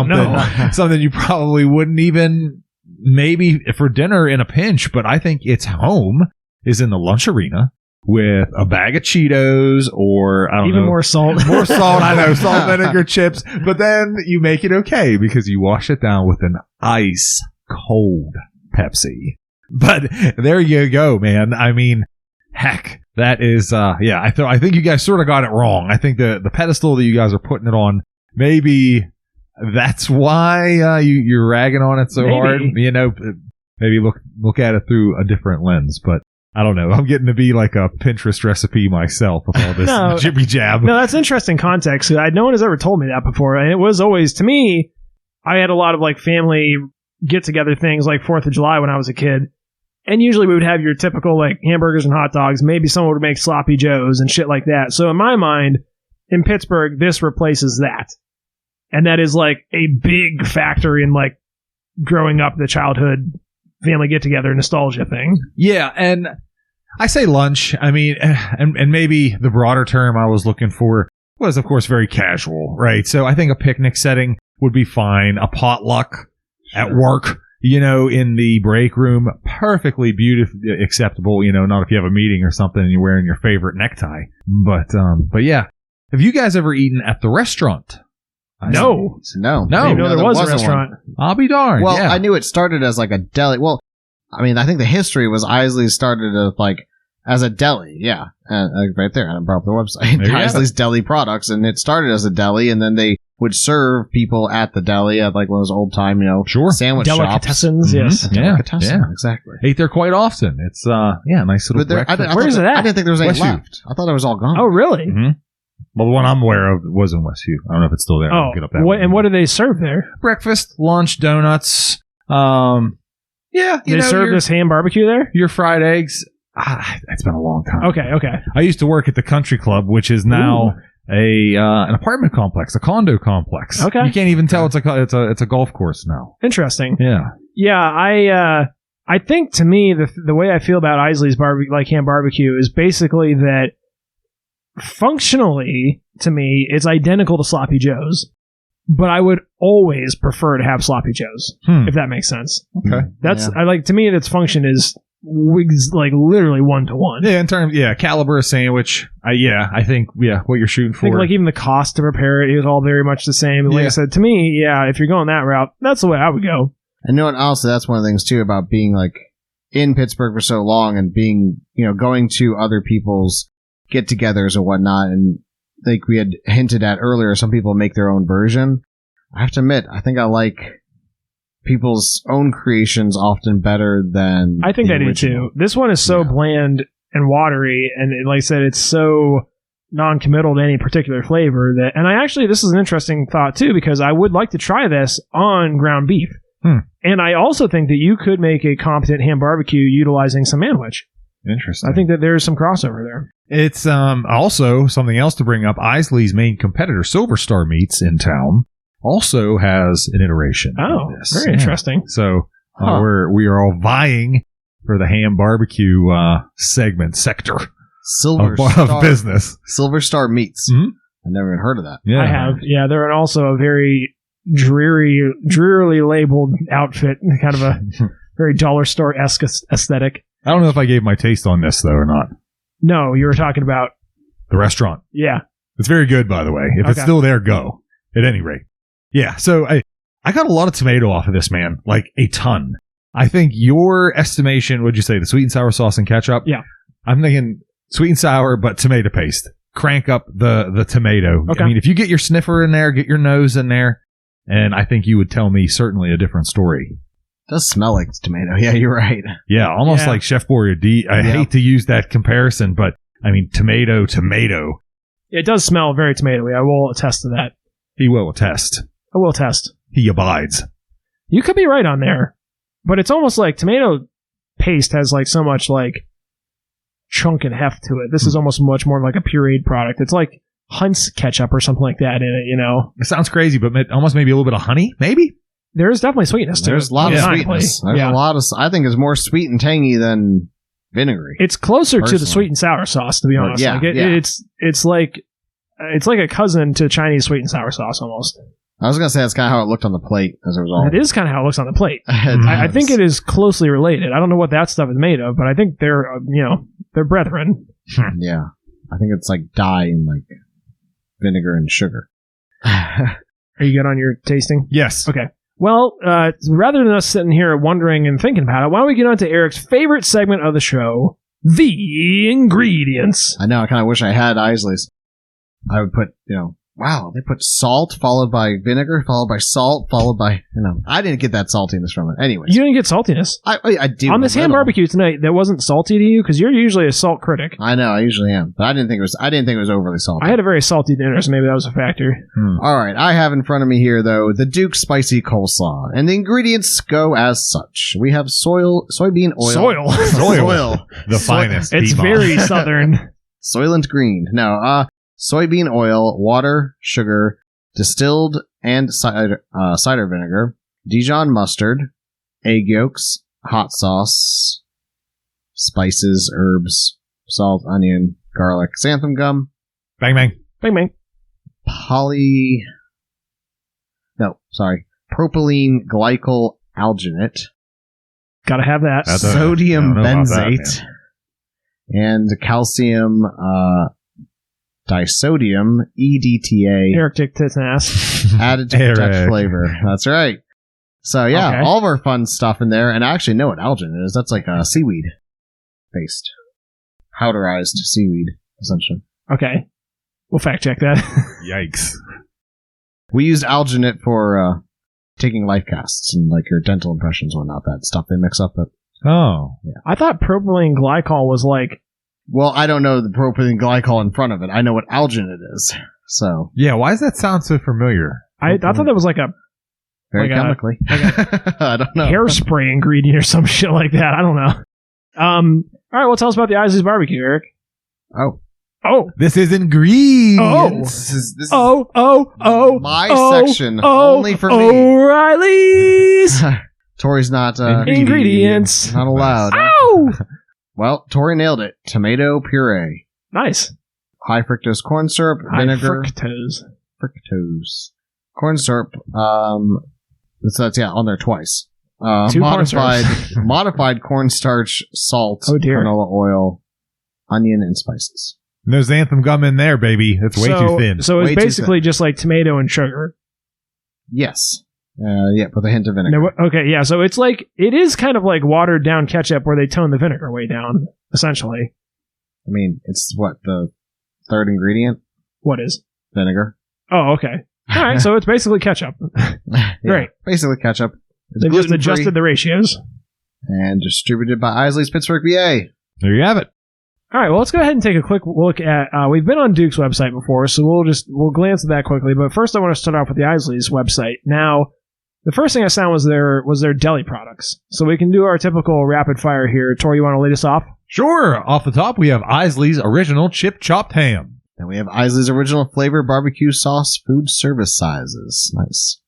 something you probably wouldn't even maybe for dinner in a pinch, but I think its home is in the lunch arena with a bag of Cheetos or I don't know. Even more salt. More salt, I know, salt, vinegar, chips, but then you make it okay because you wash it down with an ice cold Pepsi. But there you go, man. I mean, heck, that is, I think you guys sort of got it wrong. I think the pedestal that you guys are putting it on, maybe that's why you're ragging on it so hard. Maybe look at it through a different lens, but I don't know. I'm getting to be like a Pinterest recipe myself with all this jibby jab. No, that's interesting context. No one has ever told me that before. And it was always, to me, I had a lot of like family get-together things like 4th of July when I was a kid. And usually we would have your typical like hamburgers and hot dogs. Maybe someone would make sloppy joes and shit like that. So in my mind, in Pittsburgh, this replaces that. And that is like a big factor in like growing up, the childhood family get-together nostalgia thing. Yeah, and I say lunch. I mean, and maybe the broader term I was looking for was, of course, very casual, right? So I think a picnic setting would be fine. A potluck at work, in the break room, perfectly acceptable, not if you have a meeting or something and you're wearing your favorite necktie. But yeah. Have you guys ever eaten at the restaurant? No. No. I didn't know there was a restaurant. I'll be darned. Well, yeah. I knew it started as like a deli. Well, I mean, I think the history was Islay started as a deli. Yeah. Right there. I brought up the website. Isley's Deli Products. And it started as a deli, and then they would serve people at the deli at like one of those old time, sandwich delicatessens, shops. Yes. Yeah. Exactly. Ate there quite often. It's, nice little breakfast. Where is it at? I didn't think there was any left. I thought it was all gone. Oh, really? Mm-hmm. Well, the one I'm aware of was in Westview. I don't know if it's still there. Oh, get up that and what do they serve there? Breakfast, lunch, donuts. They serve this ham barbecue there? Your fried eggs. It's been a long time. Okay. I used to work at the Country Club, which is now an apartment complex, a condo complex. Okay, you can't even tell it's a golf course now. Interesting. Yeah. I think to me the way I feel about Isley's ham barbecue is basically that functionally to me it's identical to Sloppy Joe's, but I would always prefer to have Sloppy Joe's if that makes sense. Okay, to me its function is like literally 1-to-1. Yeah, in terms, caliber of sandwich. I think what you're shooting for. I think like even the cost to prepare it is all very much the same. Like I said, to me, if you're going that route, that's the way I would go. And honestly, that's one of the things too about being like in Pittsburgh for so long and being, going to other people's get-togethers and whatnot. And like we had hinted at earlier, some people make their own version. I have to admit, I think I like people's own creations often better than I think I do too. This one is so bland and watery, and like I said, it's so non-committal to any particular flavor that. And this is an interesting thought too, because I would like to try this on ground beef, and I also think that you could make a competent ham barbecue utilizing some manwich. Interesting. I think that there's some crossover there. It's also something else to bring up. Isley's main competitor, Silver Star Meats in town, also has an iteration. Oh, of this. Very interesting. So we are all vying for the ham barbecue sector of business. Silver Star Meats. Mm-hmm. I've never even heard of that. Yeah. I have. Yeah, they're also a very drearily labeled outfit, kind of a very dollar store-esque aesthetic. I don't know if I gave my taste on this though or not. No, you were talking about the restaurant. Yeah, it's very good, by the way. If it's still there, go. At any rate. Yeah, so I got a lot of tomato off of this, man. Like a ton. I think your estimation, would you say, the sweet and sour sauce and ketchup? Yeah. I'm thinking sweet and sour, but tomato paste. crank up the tomato. Okay. I mean, if you get your sniffer in there, get your nose in there, and I think you would tell me certainly a different story. It does smell like tomato. Yeah, you're right. Yeah, almost Yeah. like Chef Boyardee. I hate to use that comparison, but I mean, tomato. It does smell very tomatoey. I will attest to that. He will attest. I will attest. He abides. You could be right on there, but it's almost like tomato paste has like so much like chunk and heft to it. This is almost much more like a pureed product. It's like Hunt's ketchup or something like that in it, you know? It sounds crazy, but almost maybe a little bit of honey, maybe? There is definitely sweetness to it. There's a lot of sweetness. There's Yeah. a lot of. I think it's more sweet and tangy than vinegary. It's closer to the Personally. sweet and sour sauce, to be honest. Yeah, Like yeah. It's like a cousin to Chinese sweet and sour sauce almost. I was gonna say that's kind of how it looked on the plate as a result. It is kind of how it looks on the plate. It I think does. it is closely related. I don't know what that stuff is made of, but I think they're they're brethren. Yeah, I think it's like dye and like vinegar and sugar. Are you good on your tasting? Yes. Okay. Well, rather than us sitting here wondering and thinking about it, why don't we get on to Eric's favorite segment of the show, the ingredients. I know. I kind of wish I had Isley's. I would put, wow, they put salt followed by vinegar, followed by salt, followed by, I didn't get that saltiness from it. Anyways, You didn't get saltiness. I do On this a ham little. barbecue tonight, that wasn't salty to you because you're usually a salt critic. I know. I usually am, but I didn't think it was overly salty. I had a very salty dinner, so maybe that was a factor. All right, I have in front of me here though the Duke spicy coleslaw, and the ingredients go as such. We have soybean oil, Soil. The finest. It's Piedmont. very southern. Soylent Green. No, soybean oil, water, sugar, distilled and cider vinegar, Dijon mustard, egg yolks, hot sauce, spices, herbs, salt, onion, garlic, xanthan gum, Bang, bang. Bang, bang. propylene glycol alginate, Gotta have that. That's a- sodium I don't know about that, benzate, and calcium disodium EDTA Eric Dick Tits and Ass. added to protect Eric. flavor. That's right. So yeah, Okay. all of our fun stuff in there, and I actually know what alginate is. That's like a seaweed based, powderized seaweed, essentially. Okay. We'll fact check that. Yikes. We used alginate for taking life casts and like your dental impressions and whatnot. That stuff they mix up. Oh. I thought propylene glycol was like, Well, I don't know the propylene glycol in front of it. I know what alginate is. So Yeah, why does that sound so familiar? I thought that was like a very Like a- chemically. I don't know. hairspray ingredient or some shit like that. I don't know. All right, well, tell us about the Isley's barbecue, Eric. Oh, This is ingredients. Oh. This is oh, my section only for me. O'Reilly's Tori's not ingredients. not allowed. Ow! Well, Tori nailed it. Tomato puree, Nice. high fructose corn syrup, High vinegar, fructose. corn syrup. That's on there twice. Two corn syrups. Modified cornstarch, salt, Oh, dear. canola oil, onion, and spices. No xanthan gum in there, baby. It's way too thin. So Way it's too basically just like tomato and sugar. Yes. With a hint of vinegar. No, okay, yeah. So it's like it is kind of like watered down ketchup where they tone the vinegar way down, essentially. I mean, it's what the third ingredient? What is? Vinegar. Oh, okay. All right, so it's basically ketchup. Yeah, Great. Basically ketchup. It's They just gluten-free adjusted the ratios. and distributed by Isley's Pittsburgh, VA. There you have it. All right, well, let's go ahead and take a quick look at. We've been on Duke's website before, so we'll glance at that quickly. But first, I want to start off with the Isley's website. Now, the first thing I found was their deli products. So we can do our typical rapid fire here. Tori, you want to lead us off? Sure. Off the top, we have Isley's Original Chip Chopped Ham. Then we have Isley's Original Flavor Barbecue Sauce Food Service Sizes. Nice.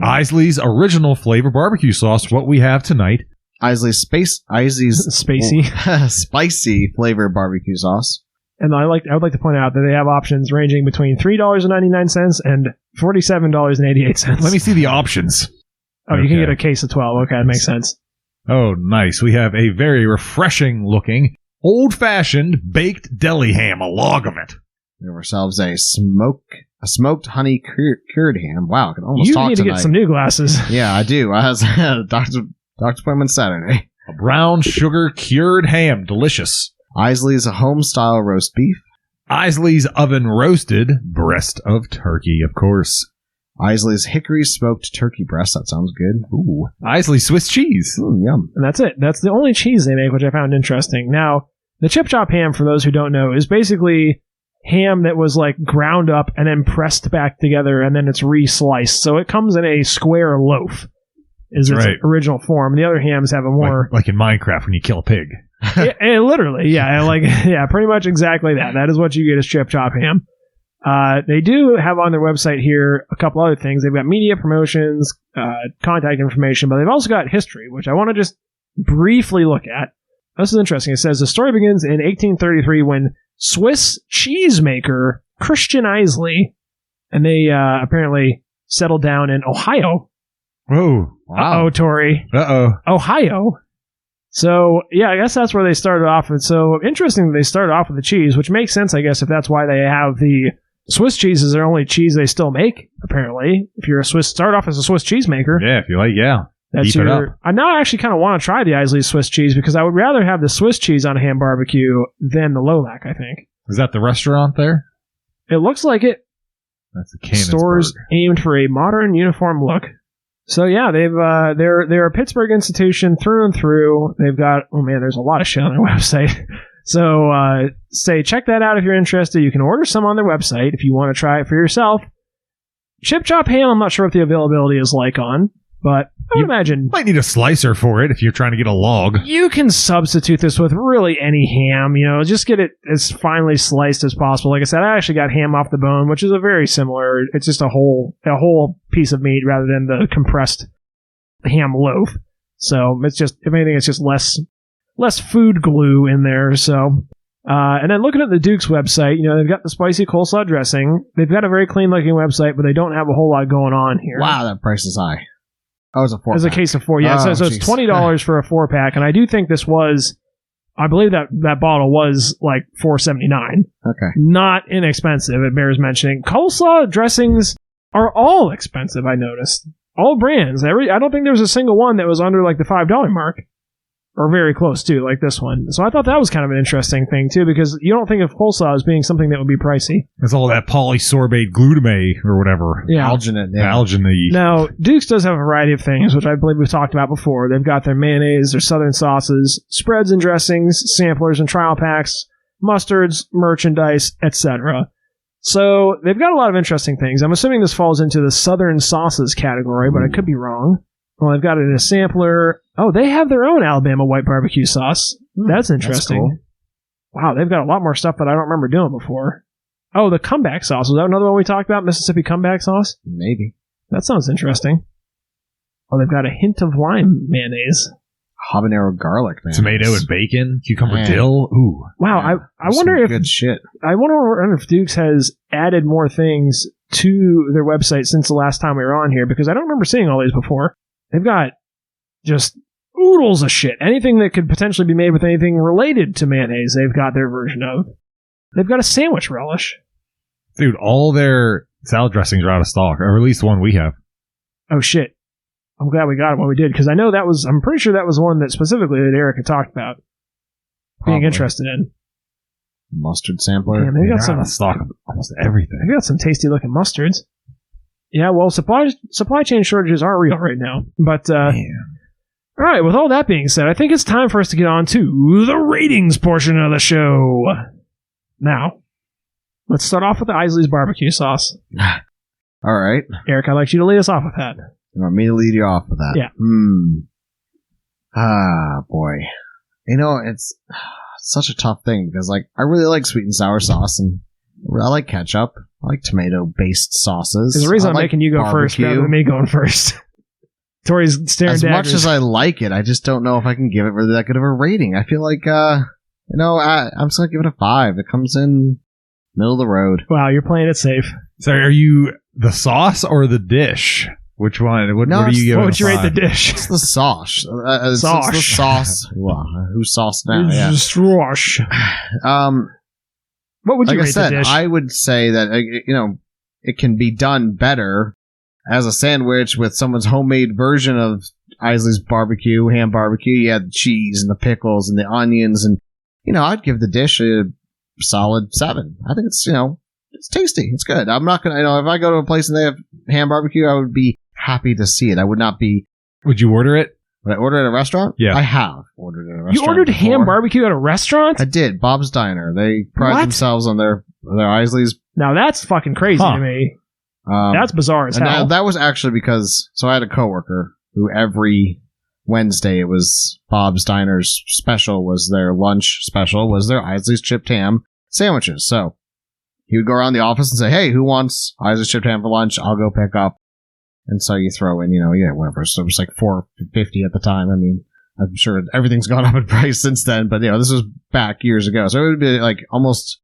Isley's Original Flavor Barbecue Sauce, what we have tonight. Isley's Spacey. Spicy Flavor Barbecue Sauce. And I would like to point out that they have options ranging between $3.99 and $47.88. Let me see the options. Oh, you can Okay. get a case of 12. Okay, that makes sense. Oh, nice. We have a very refreshing looking, old-fashioned baked deli ham, a log of it. We have ourselves a smoked honey cured ham. Wow, I can almost You talk need to tonight. get some new glasses. Yeah, I do. I has doctor's appointment Saturday. A brown sugar cured ham, delicious. Isley's home style roast beef. Islay's oven roasted breast of turkey, of course. Islay's hickory smoked turkey breast. That sounds good. Ooh. Islay Swiss cheese. Ooh, yum. And that's it. That's the only cheese they make, which I found interesting. Now, the chip chop ham, for those who don't know, is basically ham that was like ground up and then pressed back together, and then it's re-sliced. So it comes in a square loaf, is its original form. The other hams have a more... Like in Minecraft when you kill a pig. Literally, yeah, pretty much exactly that. That is what you get as chip chop ham. They do have on their website here a couple other things. They've got media promotions, contact information, but they've also got history, which I want to just briefly look at. This is interesting. It says the story begins in 1833 when Swiss cheesemaker Christian Islay, and they apparently settled down in Ohio. Oh, wow. Uh-oh, Tori. Uh-oh. Ohio. So, yeah, I guess that's where they started off. And so, interesting that they started off with the cheese, which makes sense, I guess, if that's why they have the Swiss cheese is their only cheese they still make, apparently. If you're start off as a Swiss cheesemaker. Yeah, if you like, yeah. That's Keep it up. I now actually kind of want to try the Islay Swiss cheese because I would rather have the Swiss cheese on a ham barbecue than the Lolac, I think. Is that the restaurant there? It looks like it. That's a Cannonsburg. Stores aimed for a modern uniform look. So yeah, they're a Pittsburgh institution through and through. They've got, oh man, there's a lot of shit on their website. So check that out if you're interested. You can order some on their website if you want to try it for yourself. Chip chop ham, I'm not sure what the availability is like on. But I would imagine... might need a slicer for it if you're trying to get a log. You can substitute this with really any ham, just get it as finely sliced as possible. Like I said, I actually got ham off the bone, which is a very similar... It's just a whole piece of meat rather than the compressed ham loaf. So it's just, if anything, it's just less food glue in there. So... and then looking at the Duke's website, they've got the spicy coleslaw dressing. They've got a very clean-looking website, but they don't have a whole lot going on here. Wow, that price is high. Oh, it's a 4-pack. It's a case of 4, yeah. So it's $20 for a 4-pack, and I do think this was, I believe that bottle was like $4.79. Okay. Not inexpensive, it bears mentioning. Coleslaw dressings are all expensive, I noticed. All brands. I don't think there was a single one that was under like the $5 mark. Or very close to, like this one. So I thought that was kind of an interesting thing, too, because you don't think of coleslaw as being something that would be pricey. It's all that polysorbate glutamate or whatever. Yeah. Alginate. Yeah. Alginate. Now, Duke's does have a variety of things, which I believe we've talked about before. They've got their mayonnaise, their southern sauces, spreads and dressings, samplers and trial packs, mustards, merchandise, etc. So they've got a lot of interesting things. I'm assuming this falls into the southern sauces category, but I could be wrong. Well, they've got it in a sampler. Oh, they have their own Alabama white barbecue sauce. That's interesting. That's cool. Wow, they've got a lot more stuff that I don't remember doing before. Oh, the comeback sauce. Was that another one we talked about? Mississippi comeback sauce? Maybe. That sounds interesting. Oh, they've got a hint of lime mayonnaise. Habanero garlic, man. Tomato and bacon, cucumber dill. Ooh. Wow, Man, I wonder if good shit. I wonder if Duke's has added more things to their website since the last time we were on here, because I don't remember seeing all these before. They've got just oodles of shit. Anything that could potentially be made with anything related to mayonnaise, they've got their version of. They've got a sandwich relish. Dude, all their salad dressings are out of stock, or at least the one we have. Oh, shit. I'm glad we got it when we did, because I'm pretty sure that was one that specifically that Eric had talked about being interested in. Mustard sampler. Damn, they got They're out of stock of almost everything. They've got some tasty looking mustards. Yeah, well, supply chain shortages are real right now. But, all right, with all that being said, I think it's time for us to get on to the ratings portion of the show. Now, let's start off with the Islay's barbecue sauce. All right. Eric, I'd like you to lead us off with that. You want me to lead you off with that? Yeah. Ah, boy. It's such a tough thing because, I really like sweet and sour sauce, and I like ketchup. I like tomato-based sauces. There's a reason I'm like making you go first rather than me going first. Tori's staring as daggers. much as I like it, I just don't know if I can give it really that good of a rating. I feel like, I'm just going to give it a 5. It comes in middle of the road. Wow, you're playing it safe. So are you the sauce or the dish? Which one? What do you give? What would you rate the dish? It's the sauce. It's Sauce. the sauce. Wow, who's sauce now? Yeah. Sauce. What would you like rate I said, the dish? I would say that it can be done better as a sandwich with someone's homemade version of Islay's barbecue, ham barbecue. You had the cheese and the pickles and the onions, and I'd give the dish a solid 7. I think it's, it's tasty. It's good. I'm not going to, if I go to a place and they have ham barbecue, I would be happy to see it. I would not be. Would you order it? Would I order it at a restaurant? Yeah. I have ordered it at a restaurant. You ordered before. ham barbecue at a restaurant? I did. Bob's Diner. They pride What? themselves on their Islay's. Now that's fucking crazy to me. That's bizarre as hell. That was actually because, so I had a coworker who every Wednesday it was Bob's Diner's special, was their lunch special, was their Isley's chipped ham sandwiches. So he would go around the office and say, hey, who wants Isley's chipped ham for lunch? I'll go pick up. And so you throw in, whatever. So it was like $4.50 at the time. I mean, I'm sure everything's gone up in price since then, but this was back years ago. So it would be like almost,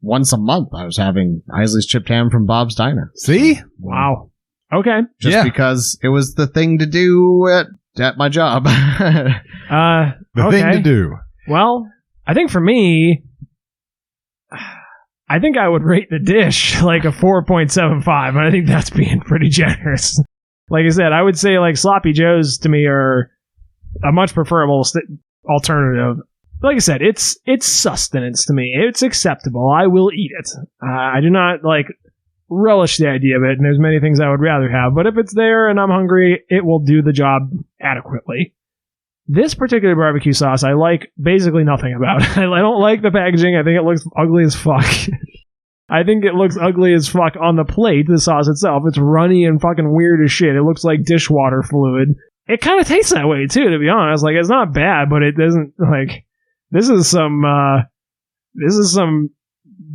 once a month I was having Isley's chipped ham from Bob's Diner. See? Wow. Okay. Just because it was the thing to do at my job. The okay. thing to do. Well, I think for me, I think I would rate the dish like a 4.75, and I think that's being pretty generous. Like I said, I would say like Sloppy Joes to me are a much preferable alternative. Like I said, it's sustenance to me. It's acceptable. I will eat it. I do not relish the idea of it, and there's many things I would rather have. But if it's there and I'm hungry, it will do the job adequately. This particular barbecue sauce, I like basically nothing about it. I don't like the packaging. I think it looks ugly as fuck. I think it looks ugly as fuck on the plate, the sauce itself. It's runny and fucking weird as shit. It looks like dishwater fluid. It kind of tastes that way, too, to be honest. It's not bad, but it doesn't, this is some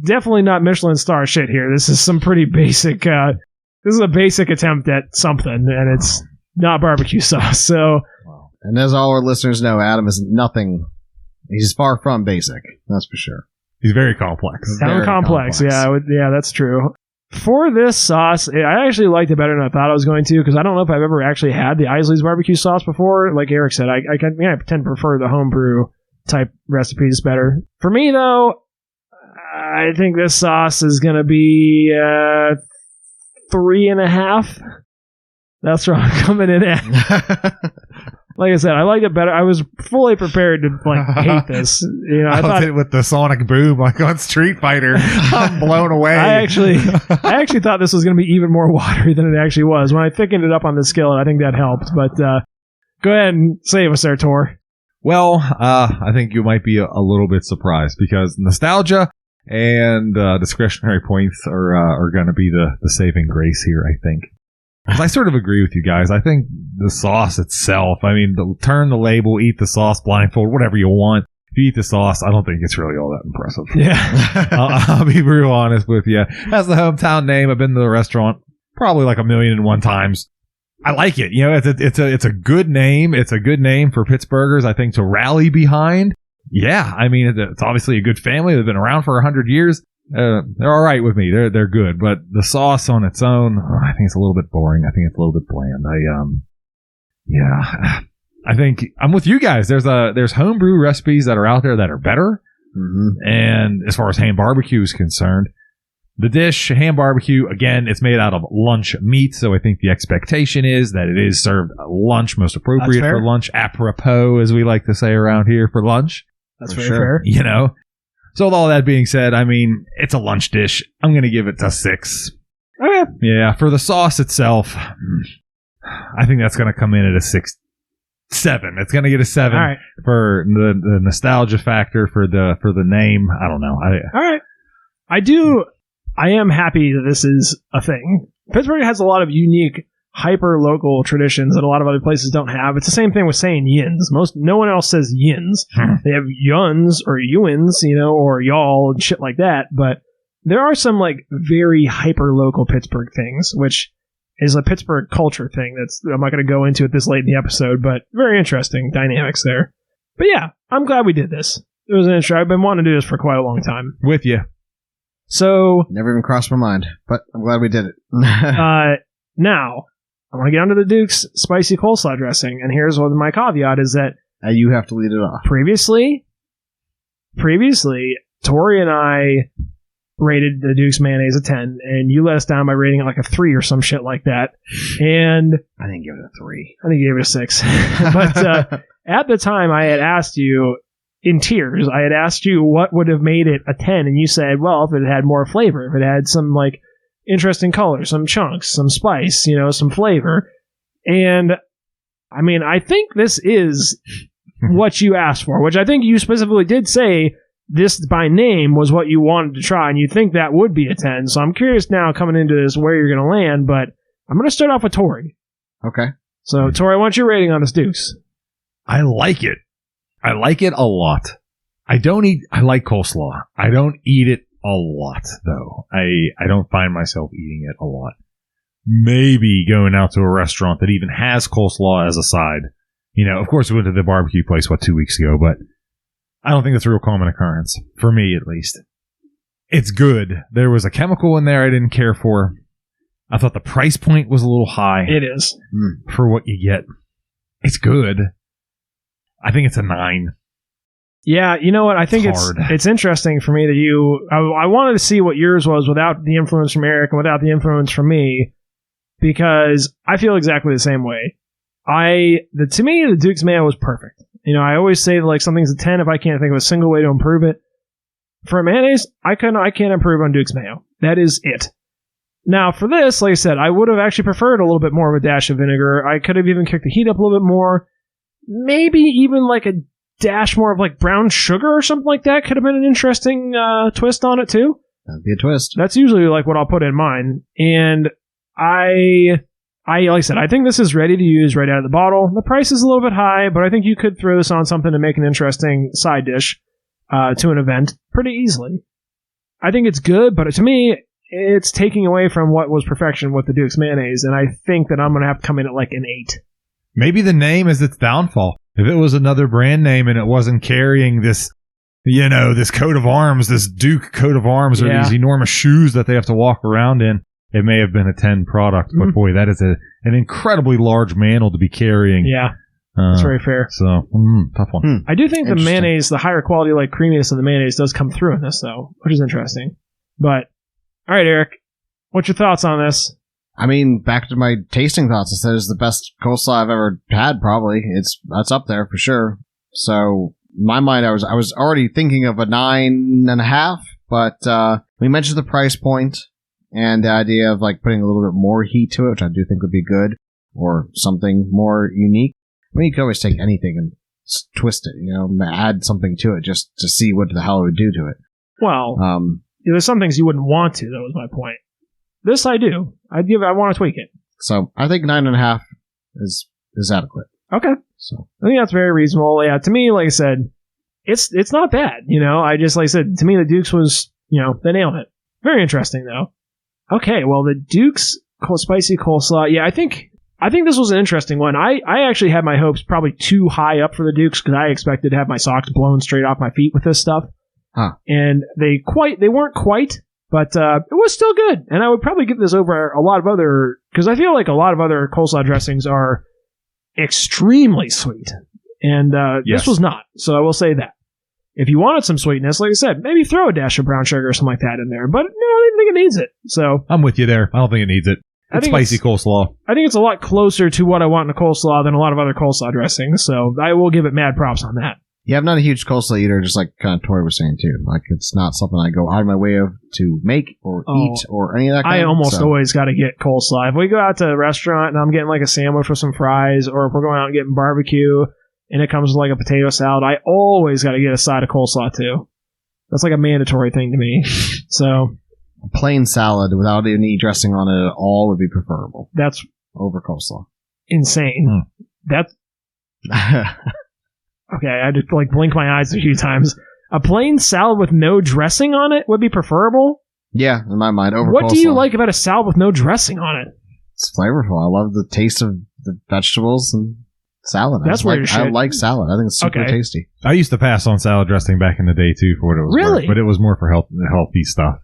definitely not Michelin star shit here. This is some pretty basic, this is a basic attempt at something, and it's not barbecue sauce, so. And as all our listeners know, Adam is nothing. He's far from basic. That's for sure. He's very complex. Very complex. Yeah, that's true. For this sauce, I actually liked it better than I thought I was going to, because I don't know if I've ever actually had the Isley's barbecue sauce before. Like Eric said, I tend to prefer the homebrew type recipes better. For me, though, I think this sauce is going to be 3.5. That's where I'm coming in at. Like I said, I liked it better. I was fully prepared to hate this. I thought it with the sonic boom on Street Fighter. I'm blown away. I actually thought this was going to be even more watery than it actually was. When I thickened it up on the skillet, I think that helped. But go ahead and save us there, Tor. Well, I think you might be a little bit surprised, because nostalgia and discretionary points are going to be the saving grace here, I think. I sort of agree with you guys. I think the sauce itself, turn the label, eat the sauce, blindfold, whatever you want. If you eat the sauce, I don't think it's really all that impressive. Yeah. I'll be real honest with you. As the hometown name, I've been to the restaurant probably 1,000,001 times. I like it. It's a good name. It's a good name for Pittsburghers, I think, to rally behind. Yeah, it's obviously a good family. They've been around for 100 years. They're all right with me. They're good, but the sauce on its own, I think it's a little bit boring. I think it's a little bit bland. I think I'm with you guys. There's homebrew recipes that are out there that are better. Mm-hmm. And as far as ham barbecue is concerned, the dish ham barbecue, again, it's made out of lunch meat, so I think the expectation is that it is served at lunch, most appropriate for lunch, apropos, as we like to say around here, for lunch. That's very fair. So with all that being said, it's a lunch dish. I'm going to give it a 6. Okay. Yeah, for the sauce itself, I think that's going to come in at a 7. It's going to get a 7 right. For the nostalgia factor, for the name. I don't know. All right. I am happy that this is a thing. Pittsburgh has a lot of unique, hyper-local traditions that a lot of other places don't have. It's the same thing with saying yins. No one else says yins. They have yuns or yuins, or y'all and shit like that. But there are some very hyper-local Pittsburgh things, which is a Pittsburgh culture thing. I'm not going to go into it this late in the episode, but very interesting dynamics there. But yeah, I'm glad we did this. It was an intro. I've been wanting to do this for quite a long time. With you. So never even crossed my mind, but I'm glad we did it. Now, I want to get onto the Duke's spicy coleslaw dressing, and here's what my caveat is that you have to lead it off. Previously, Tori and I rated the Duke's mayonnaise a 10, and you let us down by rating it a 3 or some shit like that. And I didn't give it a 3. I think you gave it a 6. But at the time, I had asked you, in tiers. I had asked you what would have made it a 10, and you said, well, if it had more flavor, if it had some like interesting color, some chunks, some spice, some flavor. And I mean, I think this is what you asked for, which I think you specifically did say this by name was what you wanted to try, and you think that would be a 10. So I'm curious now coming into this where you're going to land, but I'm going to start off with Tori. Okay. So, Tori, what's your rating on this Dukes? I like it. I like it a lot. I like coleslaw. I don't eat it a lot, though. I don't find myself eating it a lot. Maybe going out to a restaurant that even has coleslaw as a side. Of course, we went to the barbecue place, 2 weeks ago, but I don't think that's a real common occurrence, for me at least. It's good. There was a chemical in there I didn't care for. I thought the price point was a little high. It is. For what you get. It's good. I think it's a 9. Yeah, you know what? I think it's interesting for me that I wanted to see what yours was without the influence from Eric and without the influence from me, because I feel exactly the same way. To me, the Duke's Mayo was perfect. I always say like something's a 10 if I can't think of a single way to improve it. For a mayonnaise, I can't improve on Duke's Mayo. That is it. Now, for this, like I said, I would have actually preferred a little bit more of a dash of vinegar. I could have even kicked the heat up a little bit more. Maybe even like a dash more of like brown sugar or something like that could have been an interesting twist on it too. That'd be a twist. That's usually like what I'll put in mine. And I like I said, I think this is ready to use right out of the bottle. The price is a little bit high, but I think you could throw this on something to make an interesting side dish to an event pretty easily. I think it's good, but to me, it's taking away from what was perfection with the Duke's mayonnaise, and I think that I'm going to have to come in at like an 8. Maybe the name is its downfall. If it was another brand name and it wasn't carrying this, this coat of arms, this Duke coat of arms, or these enormous shoes that they have to walk around in, it may have been a 10 product. But boy, that is an incredibly large mantle to be carrying. Yeah, that's very fair. So, tough one. I do think the mayonnaise, the higher quality, like creaminess of the mayonnaise does come through in this, though, which is interesting. But, all right, Eric, what's your thoughts on this? I mean, back to my tasting thoughts. I said it's the best coleslaw I've ever had, probably. That's up there for sure. So, in my mind, I was already thinking of a 9.5, but we mentioned the price point and the idea of like putting a little bit more heat to it, which I do think would be good, or something more unique. I mean, you could always take anything and twist it, add something to it just to see what the hell it would do to it. Well, there's some things you wouldn't want to. That was my point. This I do. I want to tweak it. So I think 9.5 is adequate. Okay. So I think that's very reasonable. Yeah, to me, like I said, it's not bad. I just, like I said, to me, the Duke's was, they nailed it. Very interesting, though. Okay, well, the Duke's spicy coleslaw. Yeah, I think this was an interesting one. I actually had my hopes probably too high up for the Duke's because I expected to have my socks blown straight off my feet with this stuff. Huh. And they weren't quite, but it was still good. And I would probably give this over a lot of other, because I feel like a lot of other coleslaw dressings are extremely sweet. And yes. This was not. So I will say that. If you wanted some sweetness, like I said, maybe throw a dash of brown sugar or something like that in there. But I don't even think it needs it. So I'm with you there. I don't think it needs it. It's spicy coleslaw. I think it's a lot closer to what I want in a coleslaw than a lot of other coleslaw dressings. So I will give it mad props on that. Yeah, I'm not a huge coleslaw eater, just like kind of Tori was saying too. Like, it's not something I go out of my way to make or eat or any of that kind I of almost always got to get coleslaw. If we go out to a restaurant and I'm getting like a sandwich with some fries, or if we're going out and getting barbecue and it comes with like a potato salad, I always got to get a side of coleslaw too. That's like a mandatory thing to me. So a plain salad without any dressing on it at all would be preferable. That's over coleslaw. Insane. That's okay. I had to like blink my eyes a few times. A plain salad with no dressing on it would be preferable. Yeah, in my mind, over what coleslaw. Do you like about a salad with no dressing on it? It's flavorful. I love the taste of the vegetables and salad. That's weird. I like salad. I think it's super tasty. I used to pass on salad dressing back in the day too for what it was really? worth, but it was more for healthy stuff.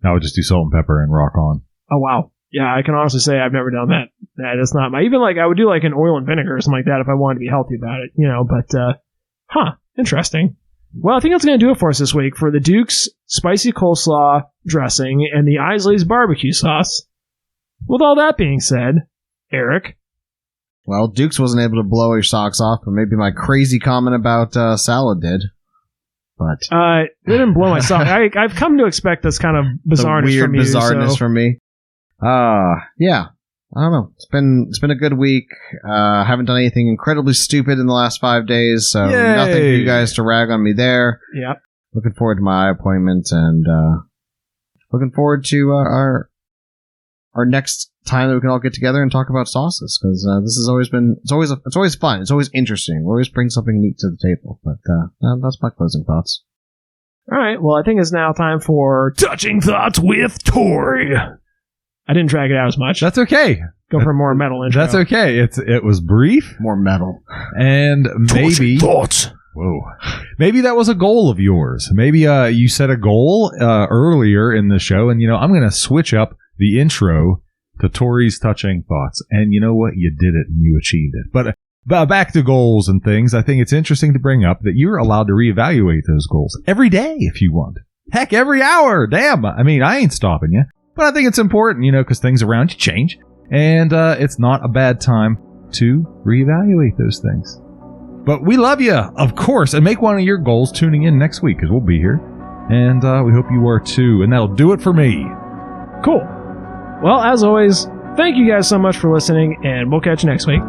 I would just do salt and pepper and rock on. Oh wow. Yeah, I can honestly say I've never done that. That's not my... Even like I would do like an oil and vinegar or something like that if I wanted to be healthy about it, but interesting. Well, I think that's going to do it for us this week for the Duke's spicy coleslaw dressing and the Islay's barbecue sauce. With all that being said, Eric, Well, Dukes wasn't able to blow your socks off, but maybe my crazy comment about salad did. But it didn't blow my sock. I've come to expect this kind of bizarreness from you. Weird bizarreness from me. Yeah. I don't know. It's been a good week. Haven't done anything incredibly stupid in the last 5 days, so Yay. nothing for you guys to rag on me there. Yep. Looking forward to my eye appointment and looking forward to our next time that we can all get together and talk about sauces, because this has always been it's always fun. It's always interesting. We always bring something neat to the table. But that's my closing thoughts. All right. Well, I think it's now time for Touching Thoughts with Tori. I didn't drag it out as much. That's okay. Go for a more metal intro. That's okay. It was brief. More metal. And maybe... Thoughts. Whoa. Maybe that was a goal of yours. Maybe you set a goal earlier in the show, and, I'm going to switch up the intro to Tori's Touching Thoughts. And you know what? You did it, and you achieved it. But back to goals and things, I think it's interesting to bring up that you're allowed to reevaluate those goals every day if you want. Heck, every hour. Damn. I mean, I ain't stopping you. But I think it's important, because things around you change. And it's not a bad time to reevaluate those things. But we love you, of course. And make one of your goals tuning in next week, because we'll be here. And we hope you are too. And that'll do it for me. Cool. Well, as always, thank you guys so much for listening, and we'll catch you next week.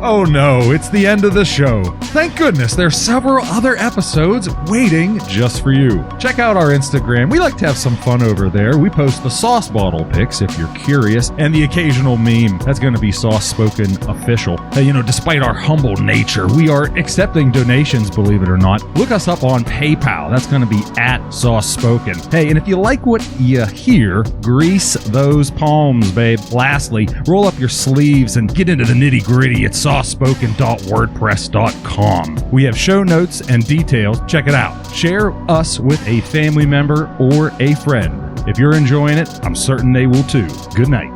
Oh no, it's the end of the show. Thank goodness there's several other episodes waiting just for you. Check out our Instagram. We like to have some fun over there. We post the sauce bottle pics if you're curious, and the occasional meme. That's going to be Sauce Spoken official. Despite our humble nature, we are accepting donations, believe it or not. Look us up on PayPal. That's going to be @SauceSpoken. Hey, and if you like what you hear, grease those palms, babe. Lastly, roll up your sleeves and get into the nitty-gritty. It's saucespoken.wordpress.com. We have show notes and details. Check it out. Share us with a family member or a friend. If you're enjoying it, I'm certain they will too. Good night.